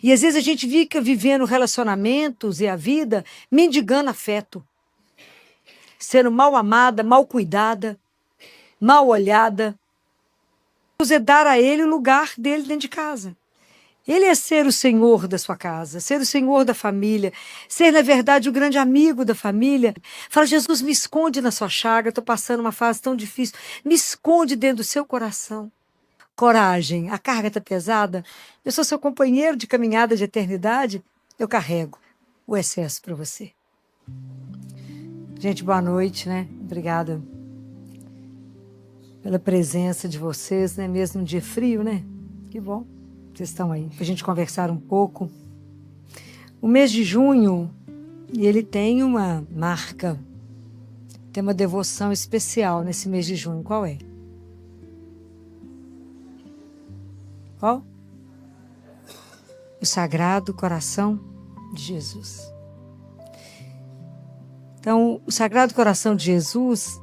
E às vezes a gente fica vivendo relacionamentos e a vida mendigando afeto, sendo mal amada, mal cuidada, mal olhada. Deus é dar a ele o lugar dele dentro de casa. Ele é ser o senhor da sua casa, ser o senhor da família, ser, na verdade, o grande amigo da família. Fala, Jesus, me esconde na sua chaga, estou passando uma fase tão difícil. Me esconde dentro do seu coração. Coragem, a carga está pesada. Eu sou seu companheiro de caminhada de eternidade. Eu carrego o excesso para você. Gente, boa noite, né? Obrigada pela presença de vocês, né? Mesmo um dia frio, né? Que bom. Vocês estão aí, para a gente conversar um pouco. O mês de junho, ele tem uma marca, tem uma devoção especial nesse mês de junho. Qual é? Qual? O Sagrado Coração de Jesus. Então, o Sagrado Coração de Jesus,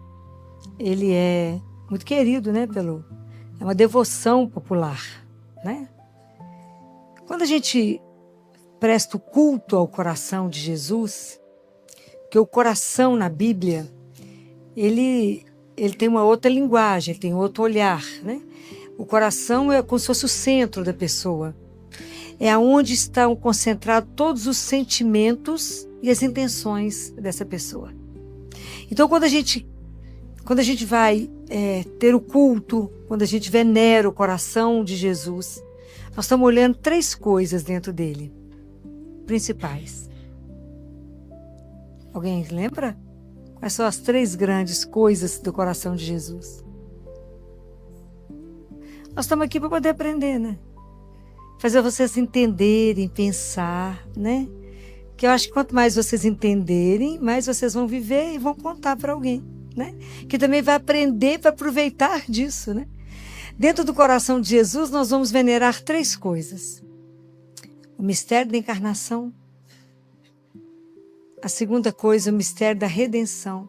ele é muito querido, né? É uma devoção popular, né? Quando a gente presta o culto ao coração de Jesus, que o coração na Bíblia, ele tem uma outra linguagem, ele tem outro olhar, né? O coração é como se fosse o centro da pessoa. É onde estão concentrados todos os sentimentos e as intenções dessa pessoa. Então, quando a gente vai ter o culto, quando a gente venera o coração de Jesus, nós estamos olhando 3 coisas dentro dele, principais. Alguém lembra? Quais são as 3 grandes coisas do coração de Jesus? Nós estamos aqui para poder aprender, né? Fazer vocês entenderem, pensar, né? Que eu acho que quanto mais vocês entenderem, mais vocês vão viver e vão contar para alguém, né? Que também vai aprender para aproveitar disso, né? Dentro do coração de Jesus, nós vamos venerar 3 coisas. O mistério da encarnação. A segunda coisa, o mistério da redenção.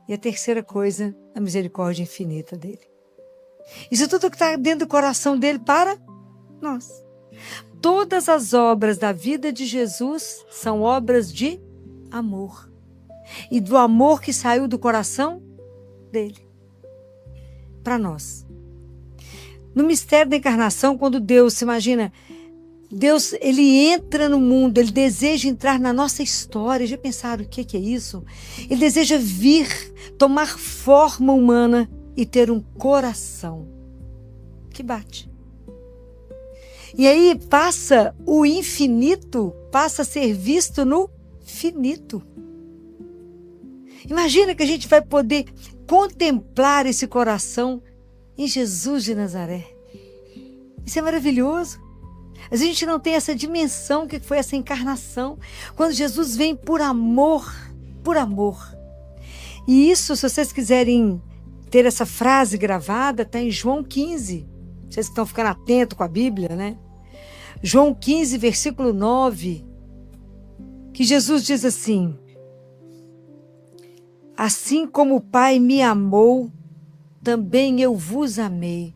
E a terceira coisa, a misericórdia infinita dele. Isso tudo que está dentro do coração dele para nós. Todas as obras da vida de Jesus são obras de amor. E do amor que saiu do coração dele. Para nós. No mistério da encarnação, quando Deus, se imagina, Deus, ele entra no mundo, ele deseja entrar na nossa história. Já pensaram o que é isso? Ele deseja vir, tomar forma humana e ter um coração que bate. E aí passa o infinito, passa a ser visto no finito. Imagina que a gente vai poder contemplar esse coração em Jesus de Nazaré. Isso é maravilhoso. A gente não tem essa dimensão que foi essa encarnação. Quando Jesus vem por amor, por amor. E isso, se vocês quiserem ter essa frase gravada, está em João 15. Vocês que estão ficando atentos com a Bíblia, né? João 15, versículo 9. Que Jesus diz assim: assim como o Pai me amou, também eu vos amei.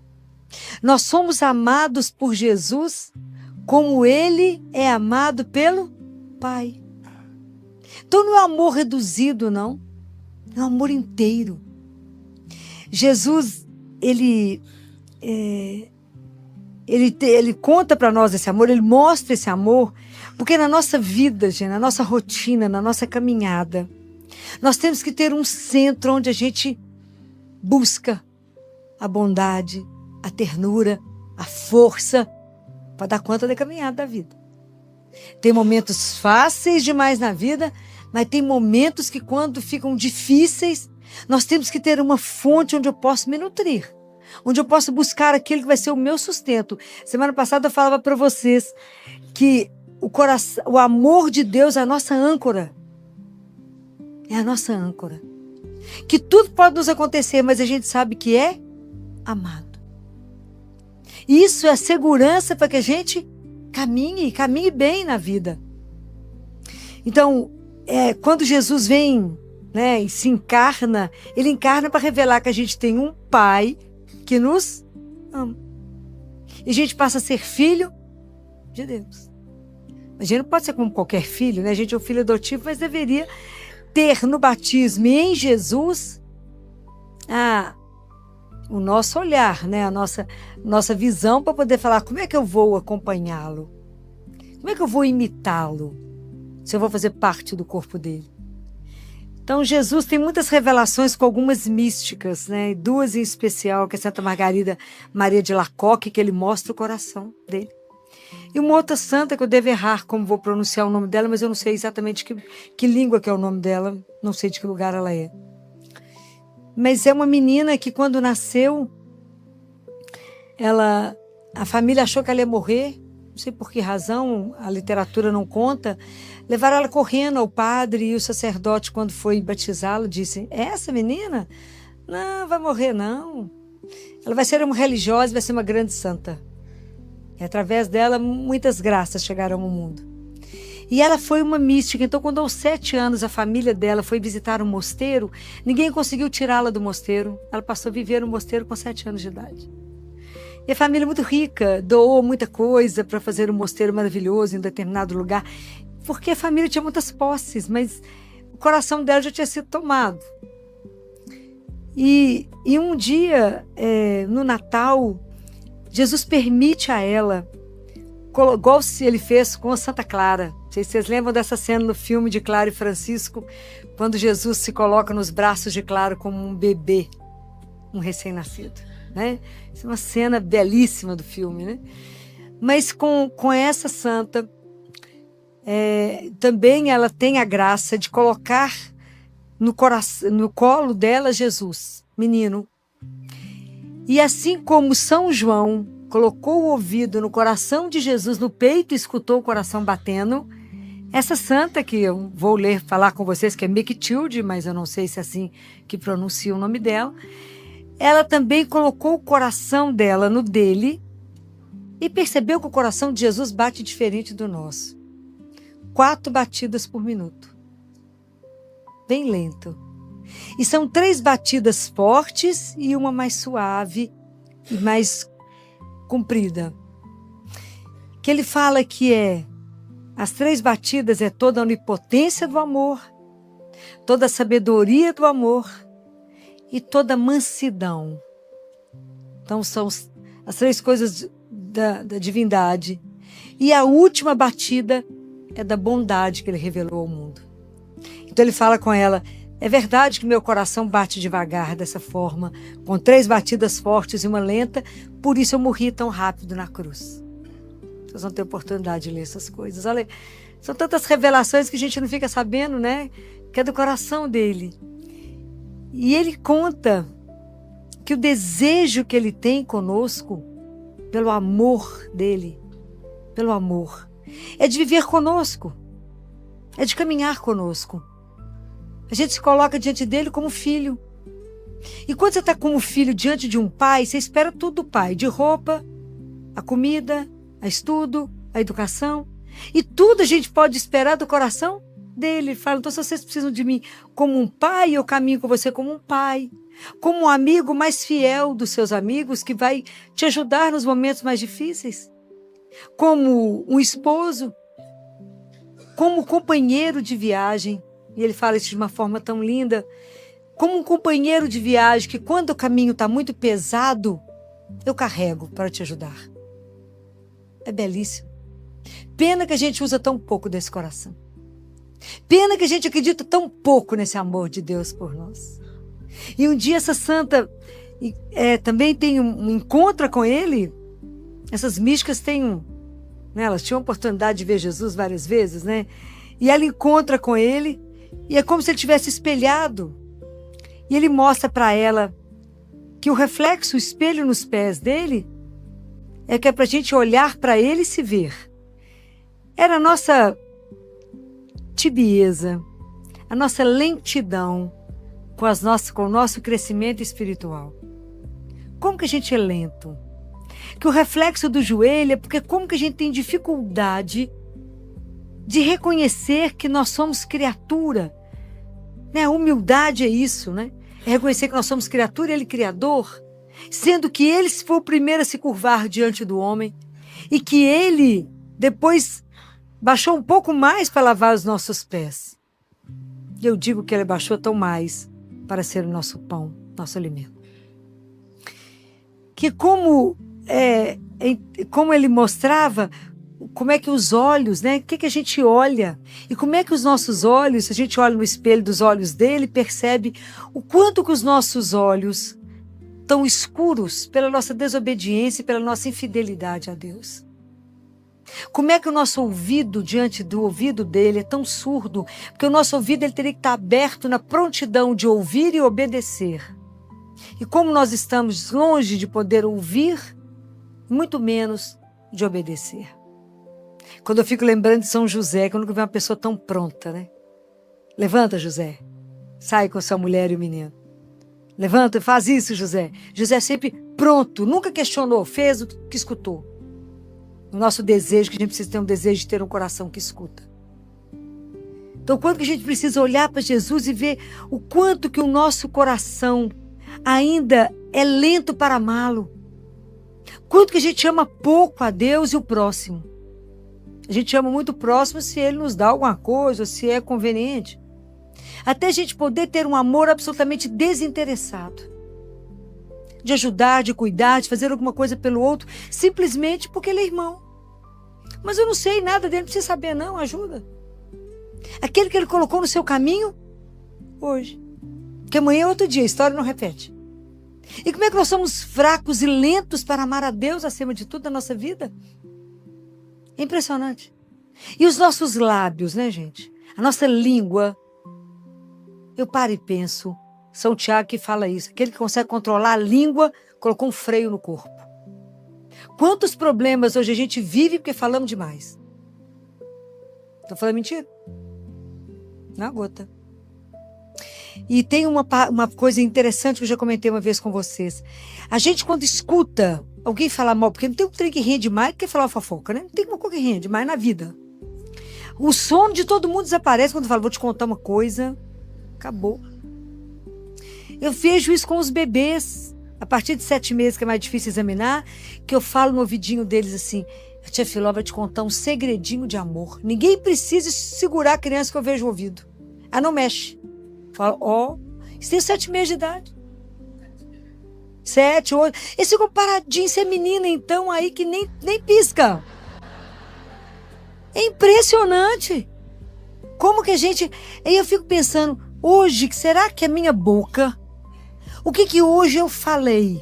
Nós somos amados por Jesus como ele é amado pelo Pai. Então não é um amor reduzido, não. É um amor inteiro. Jesus, ele conta para nós esse amor, ele mostra esse amor, porque na nossa vida, gente, na nossa rotina, na nossa caminhada, nós temos que ter um centro onde a gente busca a bondade, a ternura, a força para dar conta da caminhada da vida. Tem momentos fáceis demais na vida, mas tem momentos que quando ficam difíceis, nós temos que ter uma fonte onde eu posso me nutrir, onde eu posso buscar aquilo que vai ser o meu sustento. Semana passada eu falava para vocês que o amor de Deus é a nossa âncora. É a nossa âncora. Que tudo pode nos acontecer, mas a gente sabe que é amado. Isso é a segurança para que a gente caminhe bem na vida. Então, quando Jesus vem, né, e se encarna, ele encarna para revelar que a gente tem um Pai que nos ama. E a gente passa a ser filho de Deus. A gente não pode ser como qualquer filho, né? A gente é um filho adotivo, mas deveria ter no batismo e em Jesus o nosso olhar, né? A nossa visão para poder falar como é que eu vou acompanhá-lo, como é que eu vou imitá-lo, se eu vou fazer parte do corpo dele. Então, Jesus tem muitas revelações com algumas místicas, né? Duas em especial, que é Santa Margarida Maria de Lacoque, que ele mostra o coração dele. E uma outra santa, que eu devo errar como vou pronunciar o nome dela, mas eu não sei exatamente que língua que é o nome dela, não sei de que lugar ela é. Mas é uma menina que, quando nasceu, a família achou que ela ia morrer, não sei por que razão, a literatura não conta. Levaram ela correndo ao padre, e o sacerdote, quando foi batizá-la, disse: é essa menina? Não, vai morrer não. Ela vai ser uma religiosa, vai ser uma grande santa. E através dela, muitas graças chegaram ao mundo. E ela foi uma mística. Então, quando aos 7 anos a família dela foi visitar um mosteiro, ninguém conseguiu tirá-la do mosteiro. Ela passou a viver no mosteiro com 7 anos de idade. E a família, muito rica, doou muita coisa para fazer um mosteiro maravilhoso em determinado lugar, porque a família tinha muitas posses, mas o coração dela já tinha sido tomado. E um dia, no Natal, Jesus permite a ela, igual ele fez com a Santa Clara. Não sei se vocês lembram dessa cena no filme de Clara e Francisco, quando Jesus se coloca nos braços de Clara como um bebê, um recém-nascido, né? Isso é uma cena belíssima do filme, né? Mas com essa santa, também ela tem a graça de colocar no colo dela Jesus, menino. E assim como São João colocou o ouvido no coração de Jesus, no peito, e escutou o coração batendo, essa santa, que eu vou falar com vocês, que é Mechtilde, mas eu não sei se é assim que pronuncia o nome dela, ela também colocou o coração dela no dele e percebeu que o coração de Jesus bate diferente do nosso. 4 batidas por minuto. Bem lento. E são 3 batidas fortes e uma mais suave e mais comprida. Que ele fala que as 3 batidas é toda a onipotência do amor, toda a sabedoria do amor e toda a mansidão. Então são as 3 coisas da divindade. E a última batida é da bondade que ele revelou ao mundo. Então ele fala com ela: é verdade que meu coração bate devagar dessa forma, com 3 batidas fortes e uma lenta, por isso eu morri tão rápido na cruz. Vocês vão ter oportunidade de ler essas coisas. Olha, são tantas revelações que a gente não fica sabendo, né? Que é do coração dele. E ele conta que o desejo que ele tem conosco, pelo amor dele, pelo amor, é de viver conosco, é de caminhar conosco. A gente se coloca diante dele como filho. E quando você está como filho diante de um pai, você espera tudo do pai, de roupa, a comida, a estudo, a educação. E tudo a gente pode esperar do coração dele. Ele fala: então, se vocês precisam de mim como um pai, eu caminho com você como um pai, como um amigo mais fiel dos seus amigos, que vai te ajudar nos momentos mais difíceis, como um esposo, como um companheiro de viagem. E ele fala isso de uma forma tão linda, como um companheiro de viagem que, quando o caminho está muito pesado, eu carrego para te ajudar. É belíssimo. Pena que a gente usa tão pouco desse coração. Pena que a gente acredita tão pouco nesse amor de Deus por nós. E um dia essa santa também tem um encontro com ele. Essas místicas têm né, elas tinham a oportunidade de ver Jesus várias vezes, né? E ela encontra com ele, e é como se ele tivesse espelhado. E ele mostra para ela que o reflexo, o espelho nos pés dele, é que é para a gente olhar para ele e se ver. Era a nossa tibieza, a nossa lentidão com o nosso crescimento espiritual. Como que a gente é lento? Que o reflexo do joelho é porque como que a gente tem dificuldade de reconhecer que nós somos criatura. Né? A humildade é isso, né? É reconhecer que nós somos criatura e ele criador, sendo que ele foi o primeiro a se curvar diante do homem e que ele Depois baixou um pouco mais para lavar os nossos pés. E eu digo que ele baixou tão mais para ser o nosso pão, nosso alimento. Que como ele mostrava, como é que os olhos, né? O que a gente olha? E como é que os nossos olhos, se a gente olha no espelho dos olhos dele, percebe o quanto que os nossos olhos estão escuros pela nossa desobediência e pela nossa infidelidade a Deus. Como é que o nosso ouvido, diante do ouvido dele, é tão surdo? Porque o nosso ouvido ele teria que estar aberto na prontidão de ouvir e obedecer. E como nós estamos longe de poder ouvir, muito menos de obedecer. Quando eu fico lembrando de São José, que eu nunca vi uma pessoa tão pronta, né? Levanta, José. Sai com sua mulher e o menino. Levanta, faz isso, José. José sempre pronto, nunca questionou, fez o que escutou. O nosso desejo, que a gente precisa ter um desejo de ter um coração que escuta. Então, quanto que a gente precisa olhar para Jesus e ver o quanto que o nosso coração ainda é lento para amá-lo. Quanto que a gente ama pouco a Deus e o próximo. A gente ama muito o próximo se ele nos dá alguma coisa, se é conveniente. Até a gente poder ter um amor absolutamente desinteressado. De ajudar, de cuidar, de fazer alguma coisa pelo outro, simplesmente porque ele é irmão. Mas eu não sei nada dele, não precisa saber não, ajuda. Aquele que ele colocou no seu caminho, hoje. Porque amanhã é outro dia, a história não repete. E como é que nós somos fracos e lentos para amar a Deus acima de tudo na nossa vida? É impressionante. E os nossos lábios, né, gente? A nossa língua. Eu paro e penso. São Tiago que fala isso. Aquele que consegue controlar a língua, colocou um freio no corpo. Quantos problemas hoje a gente vive porque falamos demais? Estou falando mentira? Na gota. E tem uma coisa interessante que eu já comentei uma vez com vocês. A gente, quando escuta alguém falar mal, porque não tem um trem que rende mais do que falar fofoca, né? Não tem uma coisa que rende mais na vida. O sono de todo mundo desaparece quando fala, vou te contar uma coisa. Acabou. Eu vejo isso com os bebês. A partir de 7 meses, que é mais difícil examinar, que eu falo no ouvidinho deles assim, a tia Filó vai te contar um segredinho de amor. Ninguém precisa segurar a criança que eu vejo o ouvido. Ela não mexe. Fala, isso tem 7 meses de idade. 7, 8. Esse ficou paradinho, esse é menina, então, aí que nem pisca. É impressionante. Como que a gente... Aí eu fico pensando, hoje, será que a minha boca... O que hoje eu falei?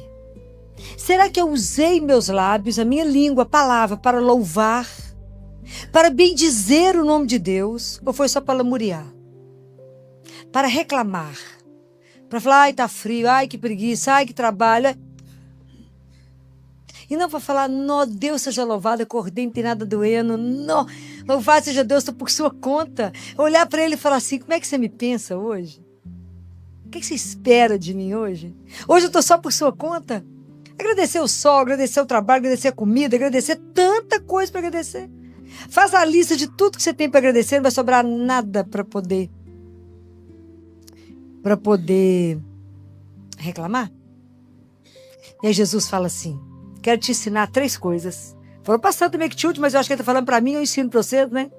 Será que eu usei meus lábios, a minha língua, a palavra, para louvar? Para bendizer o nome de Deus? Ou foi só para lamuriar? Para reclamar? Para falar, ai, tá frio, ai, que preguiça, ai, que trabalho. E não para falar, Deus seja louvado, acordei, não tem nada doendo. Louvado seja Deus, estou por sua conta. Olhar para ele e falar assim, como é que você me pensa hoje? O que você espera de mim hoje? Hoje eu estou só por sua conta? Agradecer o sol, agradecer o trabalho, agradecer a comida, agradecer tanta coisa para agradecer. Faz a lista de tudo que você tem para agradecer, não vai sobrar nada para poder reclamar. E aí Jesus fala assim, quero te ensinar 3 coisas. Falou passando também que mas eu acho que ele está falando para mim, eu ensino para vocês, né?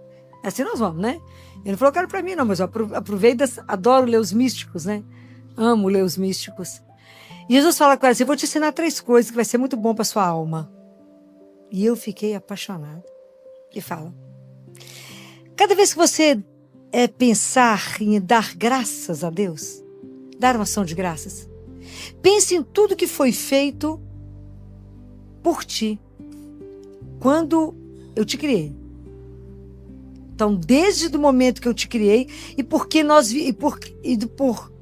Assim nós vamos, né? Ele não falou que era para mim não, mas eu aproveito, adoro ler os místicos, né? Amo ler os místicos. E Jesus fala com ela assim, eu vou te ensinar 3 coisas que vai ser muito bom para sua alma. E eu fiquei apaixonada. E fala, cada vez que você pensar em dar graças a Deus, dar uma ação de graças, pense em tudo que foi feito por ti, quando eu te criei. Então, desde o momento que eu te criei, e porque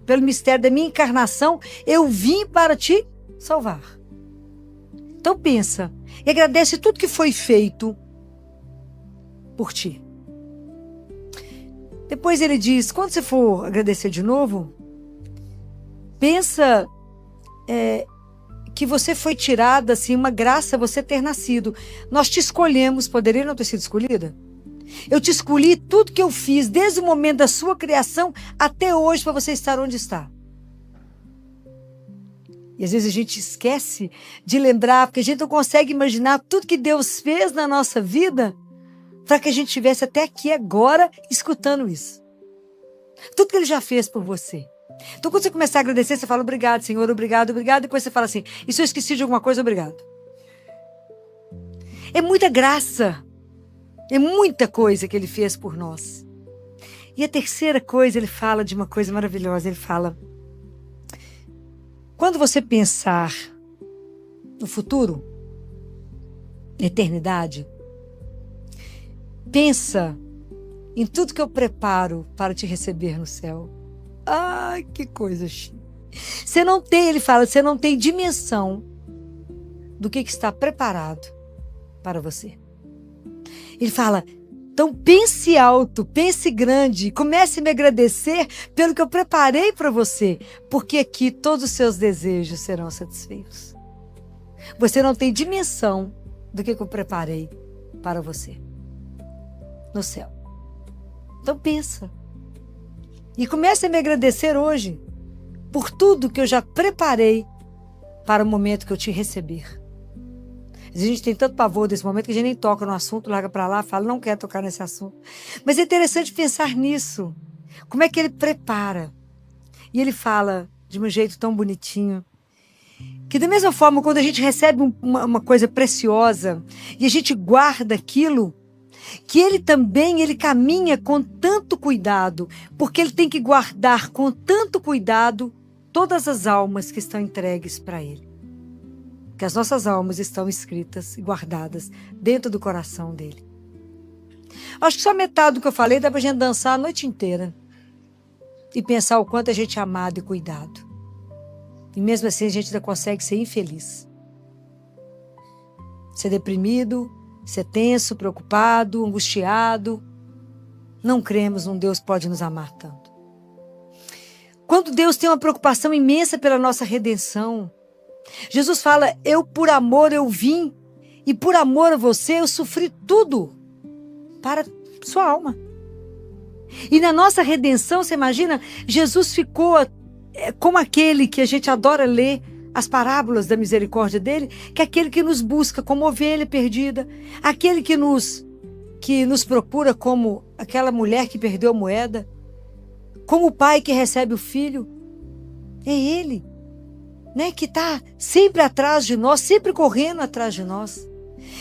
pelo mistério da minha encarnação, eu vim para te salvar. Então pensa, e agradece tudo que foi feito por ti. Depois ele diz, quando você for agradecer de novo, pensa que você foi tirada, assim, uma graça você ter nascido. Nós te escolhemos, poderia não ter sido escolhida? Eu te escolhi tudo que eu fiz, desde o momento da sua criação até hoje, para você estar onde está. E às vezes a gente esquece de lembrar, porque a gente não consegue imaginar tudo que Deus fez na nossa vida, para que a gente estivesse até aqui agora escutando isso. Tudo que ele já fez por você. Então, quando você começar a agradecer, você fala obrigado, Senhor, obrigado, obrigado. Depois você fala assim, e se eu esqueci de alguma coisa, obrigado. É muita graça. É muita coisa que ele fez por nós. E a terceira coisa, ele fala de uma coisa maravilhosa. Ele fala, quando você pensar no futuro, na eternidade, pensa em tudo que eu preparo para te receber no céu. Ai, que coisa chique. Você não tem, ele fala, você não tem dimensão do que está preparado para você. Ele fala, então pense alto, pense grande, comece a me agradecer pelo que eu preparei para você, porque aqui todos os seus desejos serão satisfeitos. Você não tem dimensão do que eu preparei para você no céu. Então pensa. E comece a me agradecer hoje por tudo que eu já preparei para o momento que eu te receber. A gente tem tanto pavor desse momento que a gente nem toca no assunto, larga para lá, fala, não quer tocar nesse assunto. Mas é interessante pensar nisso. Como é que ele prepara? E ele fala de um jeito tão bonitinho, que da mesma forma, quando a gente recebe uma coisa preciosa e a gente guarda aquilo, que ele também, ele caminha com tanto cuidado, porque ele tem que guardar com tanto cuidado todas as almas que estão entregues para ele. Que as nossas almas estão escritas e guardadas dentro do coração dele. Acho que só metade do que eu falei dá pra gente dançar a noite inteira e pensar o quanto a gente é amado e cuidado. E mesmo assim a gente ainda consegue ser infeliz. Ser deprimido, ser tenso, preocupado, angustiado. Não cremos num Deus que pode nos amar tanto. Quando Deus tem uma preocupação imensa pela nossa redenção, Jesus fala, eu por amor eu vim, e por amor a você eu sofri tudo para sua alma. E na nossa redenção, você imagina, Jesus ficou como aquele que a gente adora ler, as parábolas da misericórdia dele, que é aquele que nos busca como ovelha perdida, aquele que nos procura como aquela mulher que perdeu a moeda, como o pai que recebe o filho. É ele, né, que está sempre atrás de nós, sempre correndo atrás de nós.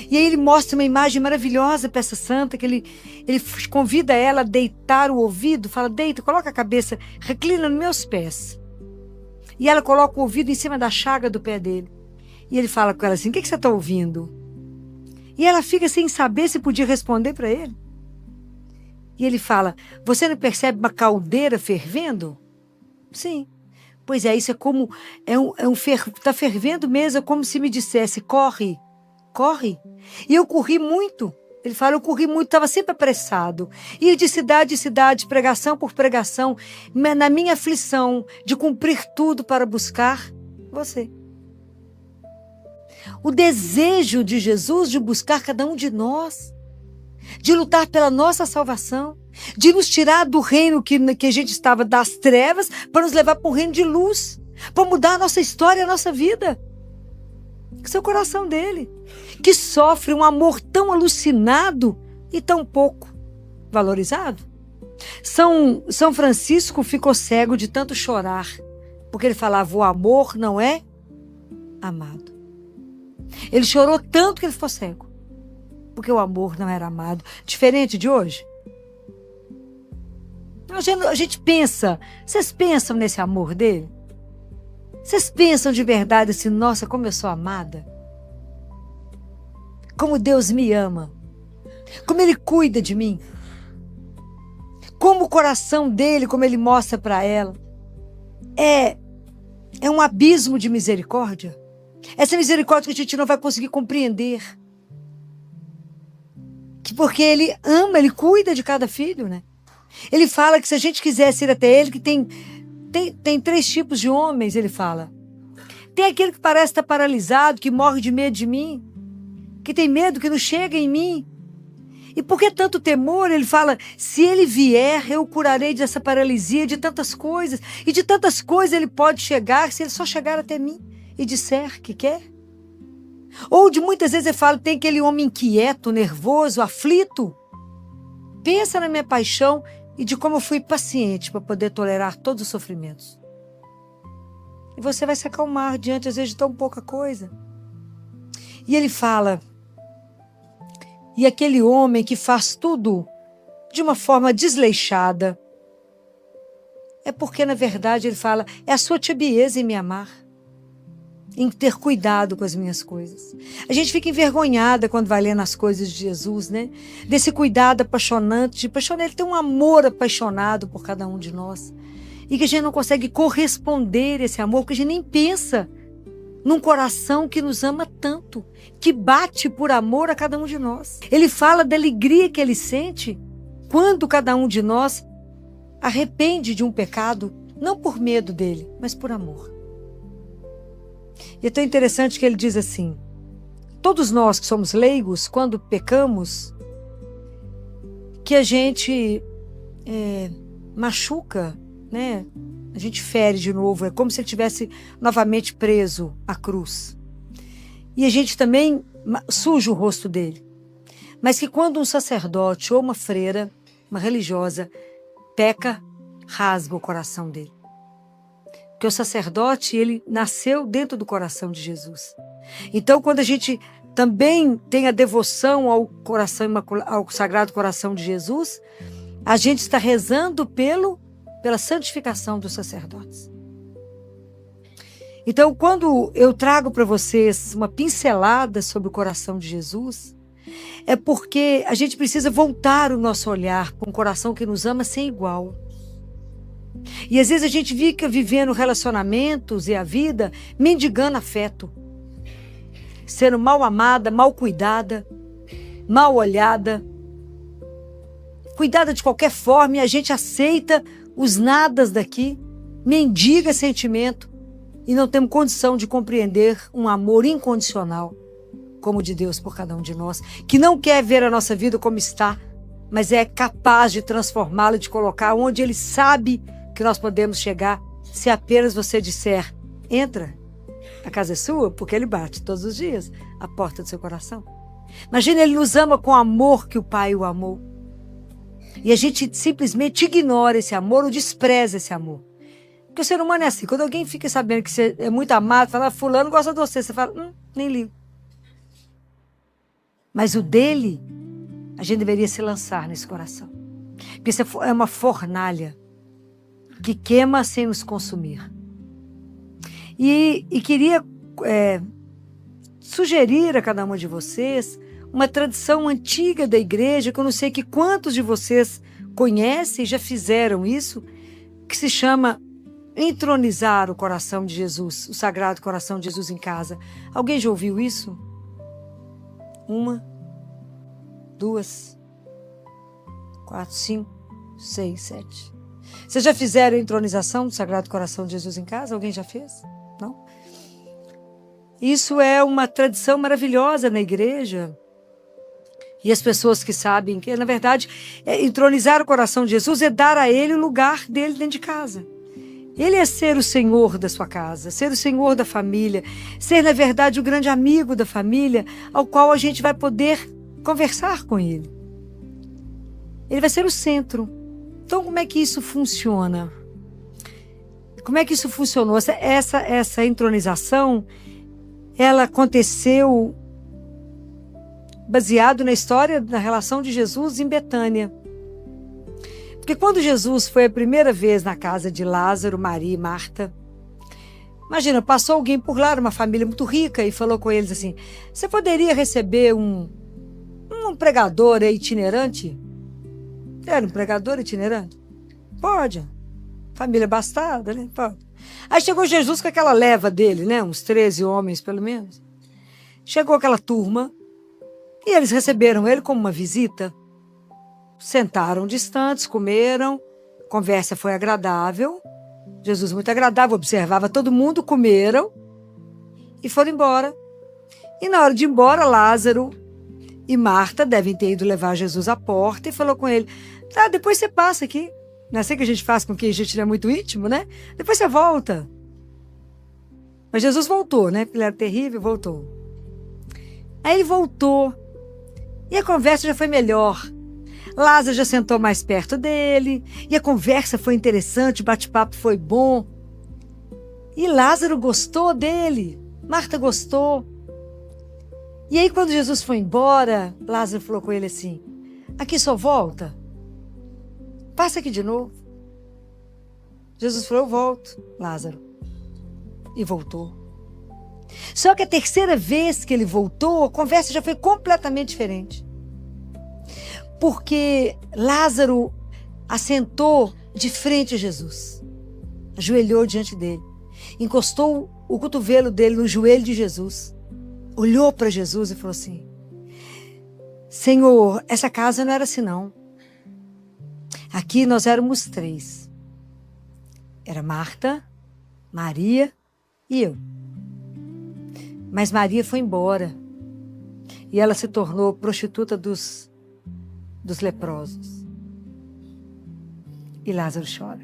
E aí ele mostra uma imagem maravilhosa para essa santa, que ele convida ela a deitar o ouvido, fala, deita, coloca a cabeça, reclina nos meus pés. E ela coloca o ouvido em cima da chaga do pé dele. E ele fala com ela assim, o que você está ouvindo? E ela fica sem saber se podia responder para ele. E ele fala, você não percebe uma caldeira fervendo? Sim. Pois é, isso é como, está fervendo mesmo, é como se me dissesse, corre, corre. E eu corri muito. Ele fala, eu corri muito, estava sempre apressado. Ir de cidade em cidade, pregação por pregação, na minha aflição de cumprir tudo para buscar você. O desejo de Jesus de buscar cada um de nós, de lutar pela nossa salvação, de nos tirar do reino que a gente estava das trevas para nos levar para um reino de luz, para mudar a nossa história, a nossa vida. Esse é o coração dele, que sofre um amor tão alucinado e tão pouco valorizado. São Francisco ficou cego de tanto chorar, porque ele falava, o amor não é amado. Ele chorou tanto que ele ficou cego, porque o amor não era amado. Diferente de hoje. A gente pensa, vocês pensam nesse amor dele? Vocês pensam de verdade assim, nossa, como eu sou amada? Como Deus me ama? Como Ele cuida de mim? Como o coração dele, como Ele mostra para ela, é um abismo de misericórdia. Essa misericórdia que a gente não vai conseguir compreender. Porque Ele ama, Ele cuida de cada filho, né? Ele fala que se a gente quisesse ir até Ele, que tem três tipos de homens, ele fala. Tem aquele que parece estar paralisado, que morre de medo de mim, que tem medo que não chega em mim. E por que tanto temor? Ele fala, se ele vier, eu o curarei dessa paralisia, de tantas coisas. E de tantas coisas ele pode chegar, se ele só chegar até mim e disser que quer. Ou de muitas vezes ele fala, tem aquele homem inquieto, nervoso, aflito, Pensa na minha paixão e de como eu fui paciente para poder tolerar todos os sofrimentos. E você vai se acalmar diante, às vezes, de tão pouca coisa. E ele fala, e aquele homem que faz tudo de uma forma desleixada, é porque, na verdade, ele fala, é a sua tibieza em me amar, em ter cuidado com as minhas coisas. A gente fica envergonhada quando vai lendo as coisas de Jesus, né? Desse cuidado apaixonante. Ele tem um amor apaixonado por cada um de nós. E que a gente não consegue corresponder a esse amor, porque a gente nem pensa num coração que nos ama tanto, que bate por amor a cada um de nós. Ele fala da alegria que ele sente quando cada um de nós arrepende de um pecado, não por medo dele, mas por amor. E é tão interessante que ele diz assim, todos nós que somos leigos, quando pecamos, que a gente machuca, né? A gente fere de novo, é como se ele tivesse novamente preso à cruz. E a gente também suja o rosto dele. Mas que quando um sacerdote ou uma freira, uma religiosa, peca, rasga o coração dele. Porque o sacerdote, ele nasceu dentro do coração de Jesus. Então, quando a gente também tem a devoção ao Sagrado Coração de Jesus, a gente está rezando pela santificação dos sacerdotes. Então, quando eu trago para vocês uma pincelada sobre o coração de Jesus, é porque a gente precisa voltar o nosso olhar para um coração que nos ama sem igual. E às vezes a gente fica vivendo relacionamentos e a vida mendigando afeto, sendo mal amada, mal cuidada, mal olhada, cuidada de qualquer forma, e a gente aceita os nadas daqui, mendiga sentimento e não temos condição de compreender um amor incondicional como o de Deus por cada um de nós, que não quer ver a nossa vida como está, mas é capaz de transformá-la, de colocar onde Ele sabe que nós podemos chegar, se apenas você disser, entra, a casa é sua, porque Ele bate todos os dias a porta do seu coração. Imagina, Ele nos ama com o amor que o Pai o amou. E a gente simplesmente ignora esse amor ou despreza esse amor. Porque o ser humano é assim, quando alguém fica sabendo que você é muito amado, fala, fulano gosta de você, você fala, nem ligo. Mas o dele, a gente deveria se lançar nesse coração. Porque isso é uma fornalha que queima sem nos consumir. E queria sugerir a cada um de vocês uma tradição antiga da igreja, que eu não sei que quantos de vocês conhecem e já fizeram isso, que se chama entronizar o coração de Jesus, o Sagrado Coração de Jesus em casa. Alguém já ouviu isso? 1, 2, 4, 5, 6, 7. Vocês já fizeram a entronização do Sagrado Coração de Jesus em casa? Alguém já fez? Não? Isso é uma tradição maravilhosa na igreja. E as pessoas que sabem que, na verdade, entronizar o coração de Jesus é dar a Ele o lugar dele dentro de casa. Ele é ser o Senhor da sua casa, ser o Senhor da família, ser, na verdade, o grande amigo da família, ao qual a gente vai poder conversar com Ele. Ele vai ser o centro. Então, como é que isso funciona? Como é que isso funcionou? Essa entronização, ela aconteceu baseado na história da relação de Jesus em Betânia. Porque quando Jesus foi a primeira vez na casa de Lázaro, Maria e Marta, imagina, passou alguém por lá, uma família muito rica, e falou com eles assim, você poderia receber um pregador itinerante? Era um pregador itinerante? Pode. Família abastada, né? Pode. Aí chegou Jesus com aquela leva dele, né? Uns 13 homens, pelo menos. Chegou aquela turma, e eles receberam ele como uma visita. Sentaram distantes, comeram, a conversa foi agradável. Jesus muito agradável, observava todo mundo, comeram e foram embora. E na hora de ir embora, Lázaro e Marta devem ter ido levar Jesus à porta e falou com ele, tá, depois você passa aqui. Não é assim que a gente faz com quem a gente não é muito íntimo, né? Depois você volta. Mas Jesus voltou, né? Porque ele era terrível, voltou. Aí ele voltou. E a conversa já foi melhor. Lázaro já sentou mais perto dele, e a conversa foi interessante, o bate-papo foi bom. E Lázaro gostou dele, Marta gostou. E aí, quando Jesus foi embora, Lázaro falou com ele assim: aqui só volta? Passa aqui de novo. Jesus falou: eu volto, Lázaro. E voltou. Só que a terceira vez que ele voltou, a conversa já foi completamente diferente. Porque Lázaro assentou de frente a Jesus, ajoelhou diante dele, encostou o cotovelo dele no joelho de Jesus, olhou para Jesus e falou assim: Senhor, essa casa não era assim não. Aqui nós éramos 3. Era Marta, Maria e eu. Mas Maria foi embora e ela se tornou prostituta dos leprosos. E Lázaro chora.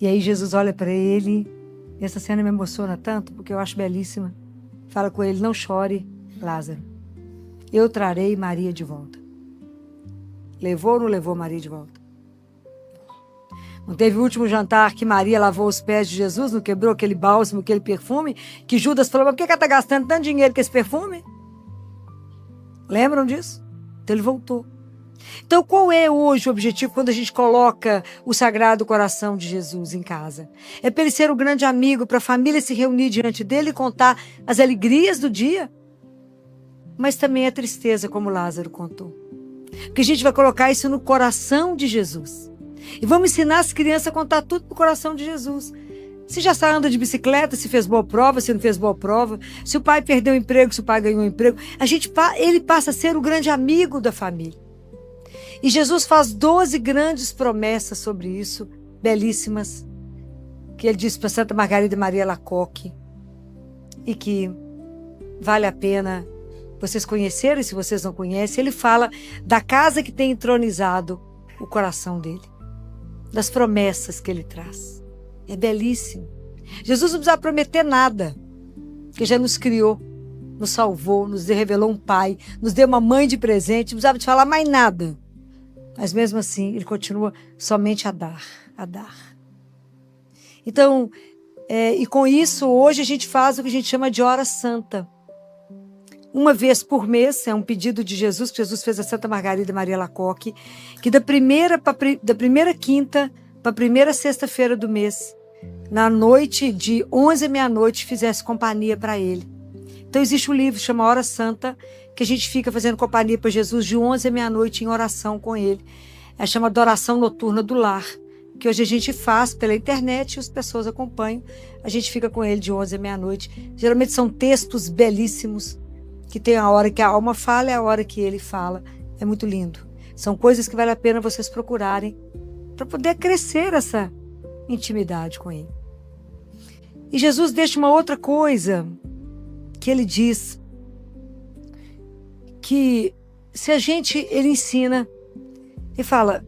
E aí Jesus olha para ele, e essa cena me emociona tanto, porque eu acho belíssima. Fala com ele: não chore, Lázaro. Eu trarei Maria de volta. Levou ou não levou Maria de volta? Não teve o último jantar que Maria lavou os pés de Jesus, não quebrou aquele bálsamo, aquele perfume, que Judas falou: mas por que ela está gastando tanto dinheiro com esse perfume? Lembram disso? Então ele voltou. Então qual é hoje o objetivo quando a gente coloca o Sagrado Coração de Jesus em casa? É para ele ser o grande amigo, para a família se reunir diante dele e contar as alegrias do dia, mas também a tristeza, como Lázaro contou. Porque a gente vai colocar isso no coração de Jesus. E vamos ensinar as crianças a contar tudo no coração de Jesus. Se já anda de bicicleta, se fez boa prova, se não fez boa prova, se o pai perdeu o emprego, se o pai ganhou o emprego, ele passa a ser o grande amigo da família. E Jesus faz 12 grandes promessas sobre isso, belíssimas, que ele disse para Santa Margarida Maria Alacoque, e que vale a pena vocês conhecerem, se vocês não conhecem. Ele fala da casa que tem entronizado o coração dele, das promessas que ele traz. É belíssimo. Jesus não precisa prometer nada, porque já nos criou, nos salvou, nos revelou um pai, nos deu uma mãe de presente, não precisava de falar mais nada. Mas mesmo assim, ele continua somente a dar, a dar. Então, e com isso, hoje a gente faz o que a gente chama de hora santa. Uma vez por mês, é um pedido de Jesus, que Jesus fez a Santa Margarida Maria Alacoque, que da primeira quinta para a primeira sexta-feira do mês, na noite de 11 à meia-noite, fizesse companhia para ele. Então existe um livro que chama Hora Santa, que a gente fica fazendo companhia para Jesus de 11 à meia-noite em oração com ele. É chama Adoração Noturna do Lar, que hoje a gente faz pela internet e as pessoas acompanham. A gente fica com ele de 11 à meia-noite. Geralmente são textos belíssimos, que tem a hora que a alma fala e a hora que ele fala. É muito lindo. São coisas que vale a pena vocês procurarem para poder crescer essa intimidade com ele. E Jesus deixa uma outra coisa, que ele diz que ele ensina, ele fala: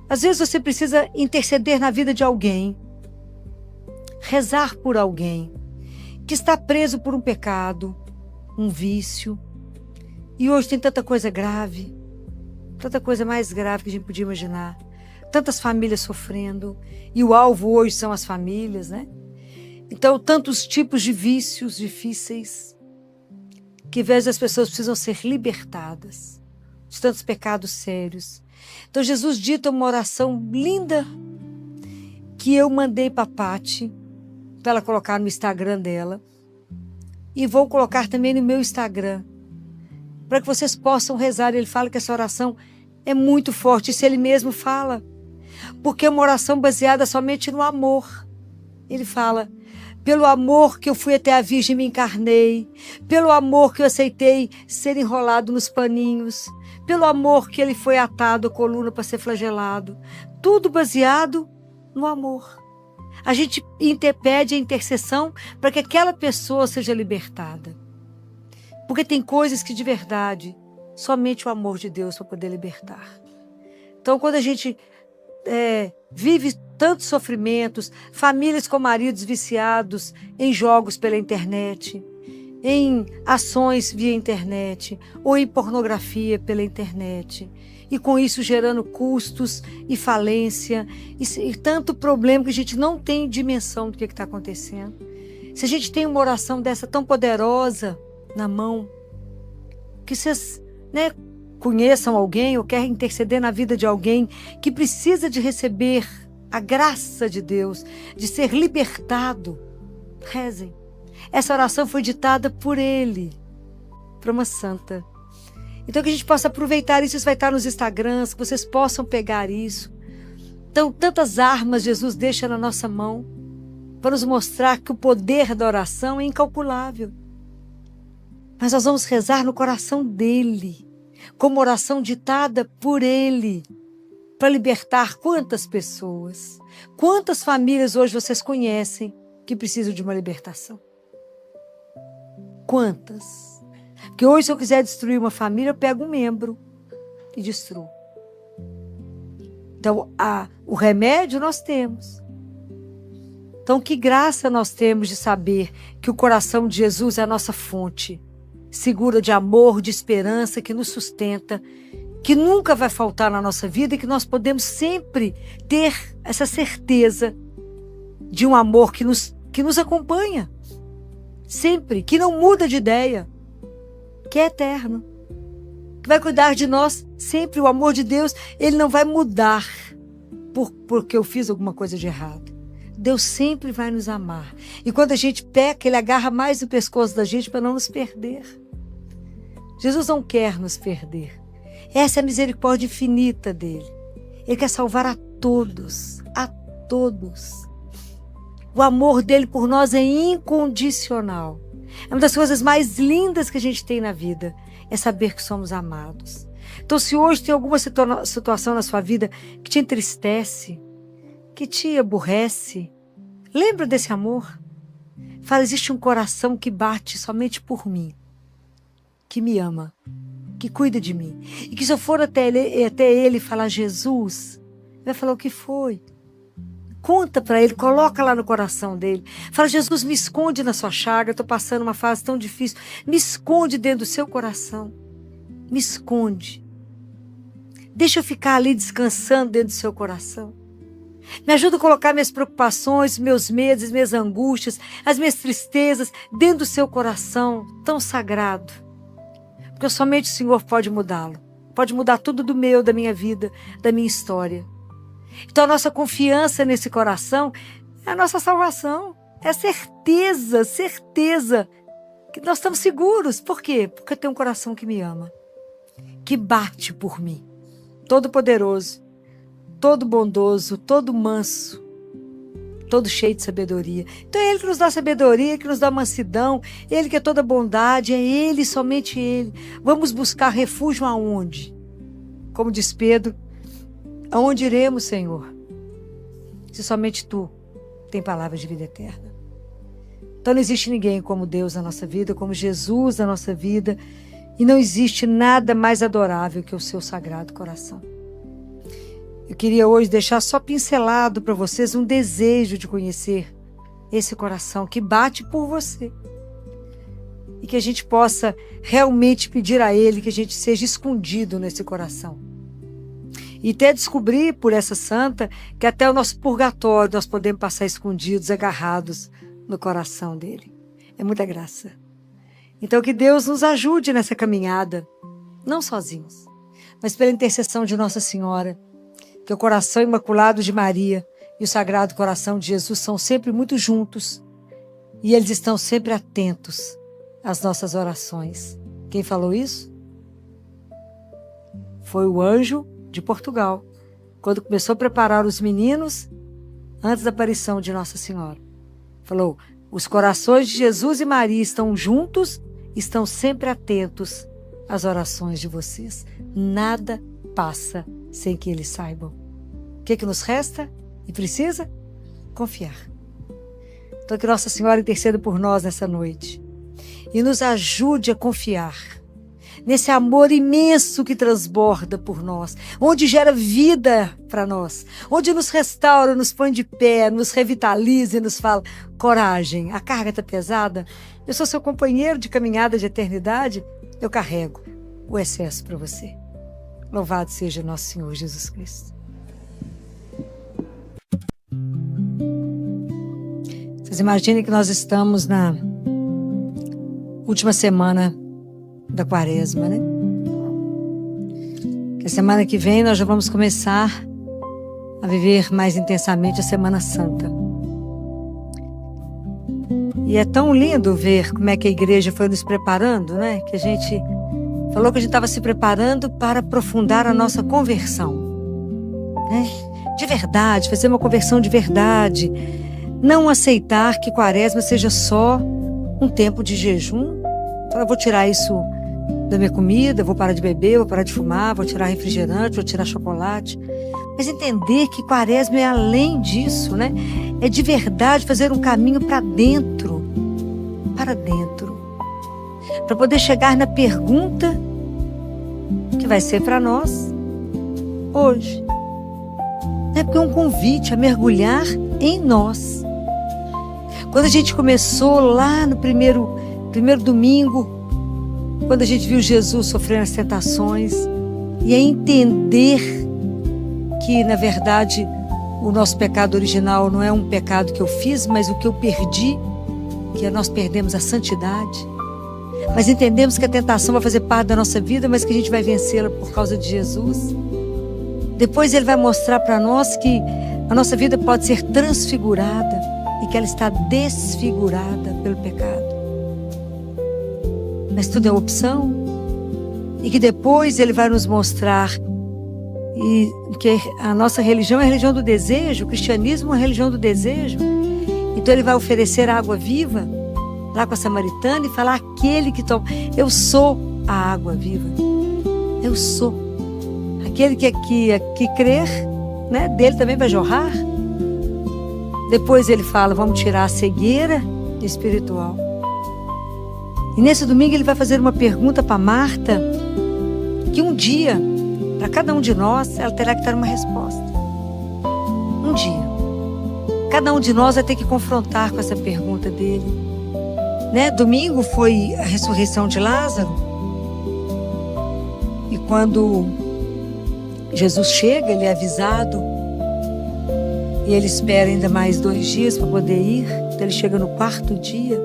às vezes você precisa interceder na vida de alguém, rezar por alguém que está preso por um pecado, um vício. E hoje tem tanta coisa grave, tanta coisa mais grave que a gente podia imaginar, tantas famílias sofrendo, e o alvo hoje são as famílias, né? Então, tantos tipos de vícios difíceis, que às vezes as pessoas precisam ser libertadas de tantos pecados sérios. Então Jesus dita uma oração linda que eu mandei para a Pati, para ela colocar no Instagram dela, e vou colocar também no meu Instagram, para que vocês possam rezar. Ele fala que essa oração é muito forte, isso ele mesmo fala, porque é uma oração baseada somente no amor. Ele fala: pelo amor que eu fui até a Virgem e me encarnei, pelo amor que eu aceitei ser enrolado nos paninhos, pelo amor que ele foi atado à coluna para ser flagelado, tudo baseado no amor. A gente pede a intercessão para que aquela pessoa seja libertada, porque tem coisas que de verdade somente o amor de Deus para poder libertar. Então, quando a gente vive tantos sofrimentos, famílias com maridos viciados em jogos pela internet, em ações via internet ou em pornografia pela internet. E com isso gerando custos e falência e tanto problema que a gente não tem dimensão do que está acontecendo. Se a gente tem uma oração dessa tão poderosa na mão, que vocês conheçam alguém ou querem interceder na vida de alguém que precisa de receber a graça de Deus, de ser libertado, rezem. Essa oração foi ditada por ele, para uma santa. Então que a gente possa aproveitar isso vai estar nos Instagrams, que vocês possam pegar isso. Então, tantas armas Jesus deixa na nossa mão para nos mostrar que o poder da oração é incalculável. Mas nós vamos rezar no coração dele, como oração ditada por ele, para libertar quantas pessoas, quantas famílias hoje vocês conhecem que precisam de uma libertação. Quantas? Porque hoje, se eu quiser destruir uma família, eu pego um membro e destruo. Então, o remédio nós temos. Então, que graça nós temos de saber que o coração de Jesus é a nossa fonte, segura de amor, de esperança, que nos sustenta, que nunca vai faltar na nossa vida e que nós podemos sempre ter essa certeza de um amor que nos acompanha. Sempre, que não muda de ideia, que é eterno, que vai cuidar de nós sempre. O amor de Deus, ele não vai mudar porque eu fiz alguma coisa de errado. Deus sempre vai nos amar. E quando a gente peca, ele agarra mais o pescoço da gente para não nos perder. Jesus não quer nos perder. Essa é a misericórdia infinita dele. Ele quer salvar a todos, a todos. O amor dele por nós é incondicional. É uma das coisas mais lindas que a gente tem na vida, é saber que somos amados. Então, se hoje tem alguma situação na sua vida que te entristece, que te aborrece, lembra desse amor. Fala, existe um coração que bate somente por mim, que me ama, que cuida de mim. E que se eu for até ele falar, Jesus, ele vai falar o que foi. Conta para ele, coloca lá no coração dele. Fala, Jesus, me esconde na sua chaga, eu estou passando uma fase tão difícil. Me esconde dentro do seu coração. Me esconde. Deixa eu ficar ali descansando dentro do seu coração. Me ajuda a colocar minhas preocupações, meus medos, minhas angústias, as minhas tristezas dentro do seu coração tão sagrado. Porque somente o Senhor pode mudá-lo. Pode mudar tudo do meu, da minha vida, da minha história. Então a nossa confiança nesse coração é a nossa salvação. É certeza, certeza que nós estamos seguros. Por quê? Porque eu tenho um coração que me ama, que bate por mim. Todo poderoso, todo bondoso, todo manso, todo cheio de sabedoria. Então é Ele que nos dá sabedoria, que nos dá mansidão, Ele que é toda bondade, é Ele, somente Ele. Vamos buscar refúgio aonde? Como diz Pedro, aonde iremos, Senhor? Se somente Tu tem palavras de vida eterna. Então não existe ninguém como Deus na nossa vida, como Jesus na nossa vida, e não existe nada mais adorável que o seu sagrado coração. Eu queria hoje deixar só pincelado para vocês um desejo de conhecer esse coração que bate por você. E que a gente possa realmente pedir a Ele que a gente seja escondido nesse coração. E até descobrir por essa santa que até o nosso purgatório nós podemos passar escondidos, agarrados no coração dele. É muita graça. Então que Deus nos ajude nessa caminhada, não sozinhos, mas pela intercessão de Nossa Senhora, que o coração imaculado de Maria e o Sagrado Coração de Jesus são sempre muito juntos e eles estão sempre atentos às nossas orações. Quem falou isso? Foi o anjo de Portugal, quando começou a preparar os meninos antes da aparição de Nossa Senhora. Falou, os corações de Jesus e Maria estão juntos, estão sempre atentos às orações de vocês. Nada passa sem que eles saibam. O que nos resta e precisa? Confiar. Então que Nossa Senhora interceda por nós nessa noite e nos ajude a confiar nesse amor imenso que transborda por nós, onde gera vida para nós, onde nos restaura, nos põe de pé, nos revitaliza e nos fala, coragem, a carga está pesada, eu sou seu companheiro de caminhada de eternidade, eu carrego o excesso para você. Louvado seja nosso Senhor Jesus Cristo. Vocês imaginem que nós estamos na última semana da Quaresma, né? Que a semana que vem nós já vamos começar a viver mais intensamente a Semana Santa. E é tão lindo ver como é que a igreja foi nos preparando, né? Que a gente falou que a gente estava se preparando para aprofundar a nossa conversão, né? De verdade, fazer uma conversão de verdade. Não aceitar que Quaresma seja só um tempo de jejum. Então, eu vou tirar isso da minha comida, vou parar de beber, vou parar de fumar, vou tirar refrigerante, vou tirar chocolate. Mas entender que Quaresma é além disso, né? É de verdade fazer um caminho para dentro. Para dentro. Para poder chegar na pergunta que vai ser para nós hoje. É porque é um convite a mergulhar em nós. Quando a gente começou lá no primeiro domingo, quando a gente viu Jesus sofrendo as tentações, e a entender que, na verdade, o nosso pecado original não é um pecado que eu fiz, mas o que eu perdi, que nós perdemos a santidade. Mas entendemos que a tentação vai fazer parte da nossa vida, mas que a gente vai vencê-la por causa de Jesus. Depois ele vai mostrar para nós que a nossa vida pode ser transfigurada e que ela está desfigurada pelo pecado. Mas tudo é opção. E que depois ele vai nos mostrar que a nossa religião é a religião do desejo, o cristianismo é a religião do desejo. Então ele vai oferecer água viva lá com a samaritana e falar: aquele que toma, eu sou a água viva. Eu sou. Aquele que crer, né, dele também vai jorrar. Depois ele fala: vamos tirar a cegueira espiritual. E nesse domingo ele vai fazer uma pergunta para Marta, que um dia, para cada um de nós, ela terá que dar uma resposta. Um dia. Cada um de nós vai ter que confrontar com essa pergunta dele. Né? Domingo foi a ressurreição de Lázaro. E quando Jesus chega, ele é avisado. E ele espera ainda mais 2 dias para poder ir. Então ele chega no 4º dia.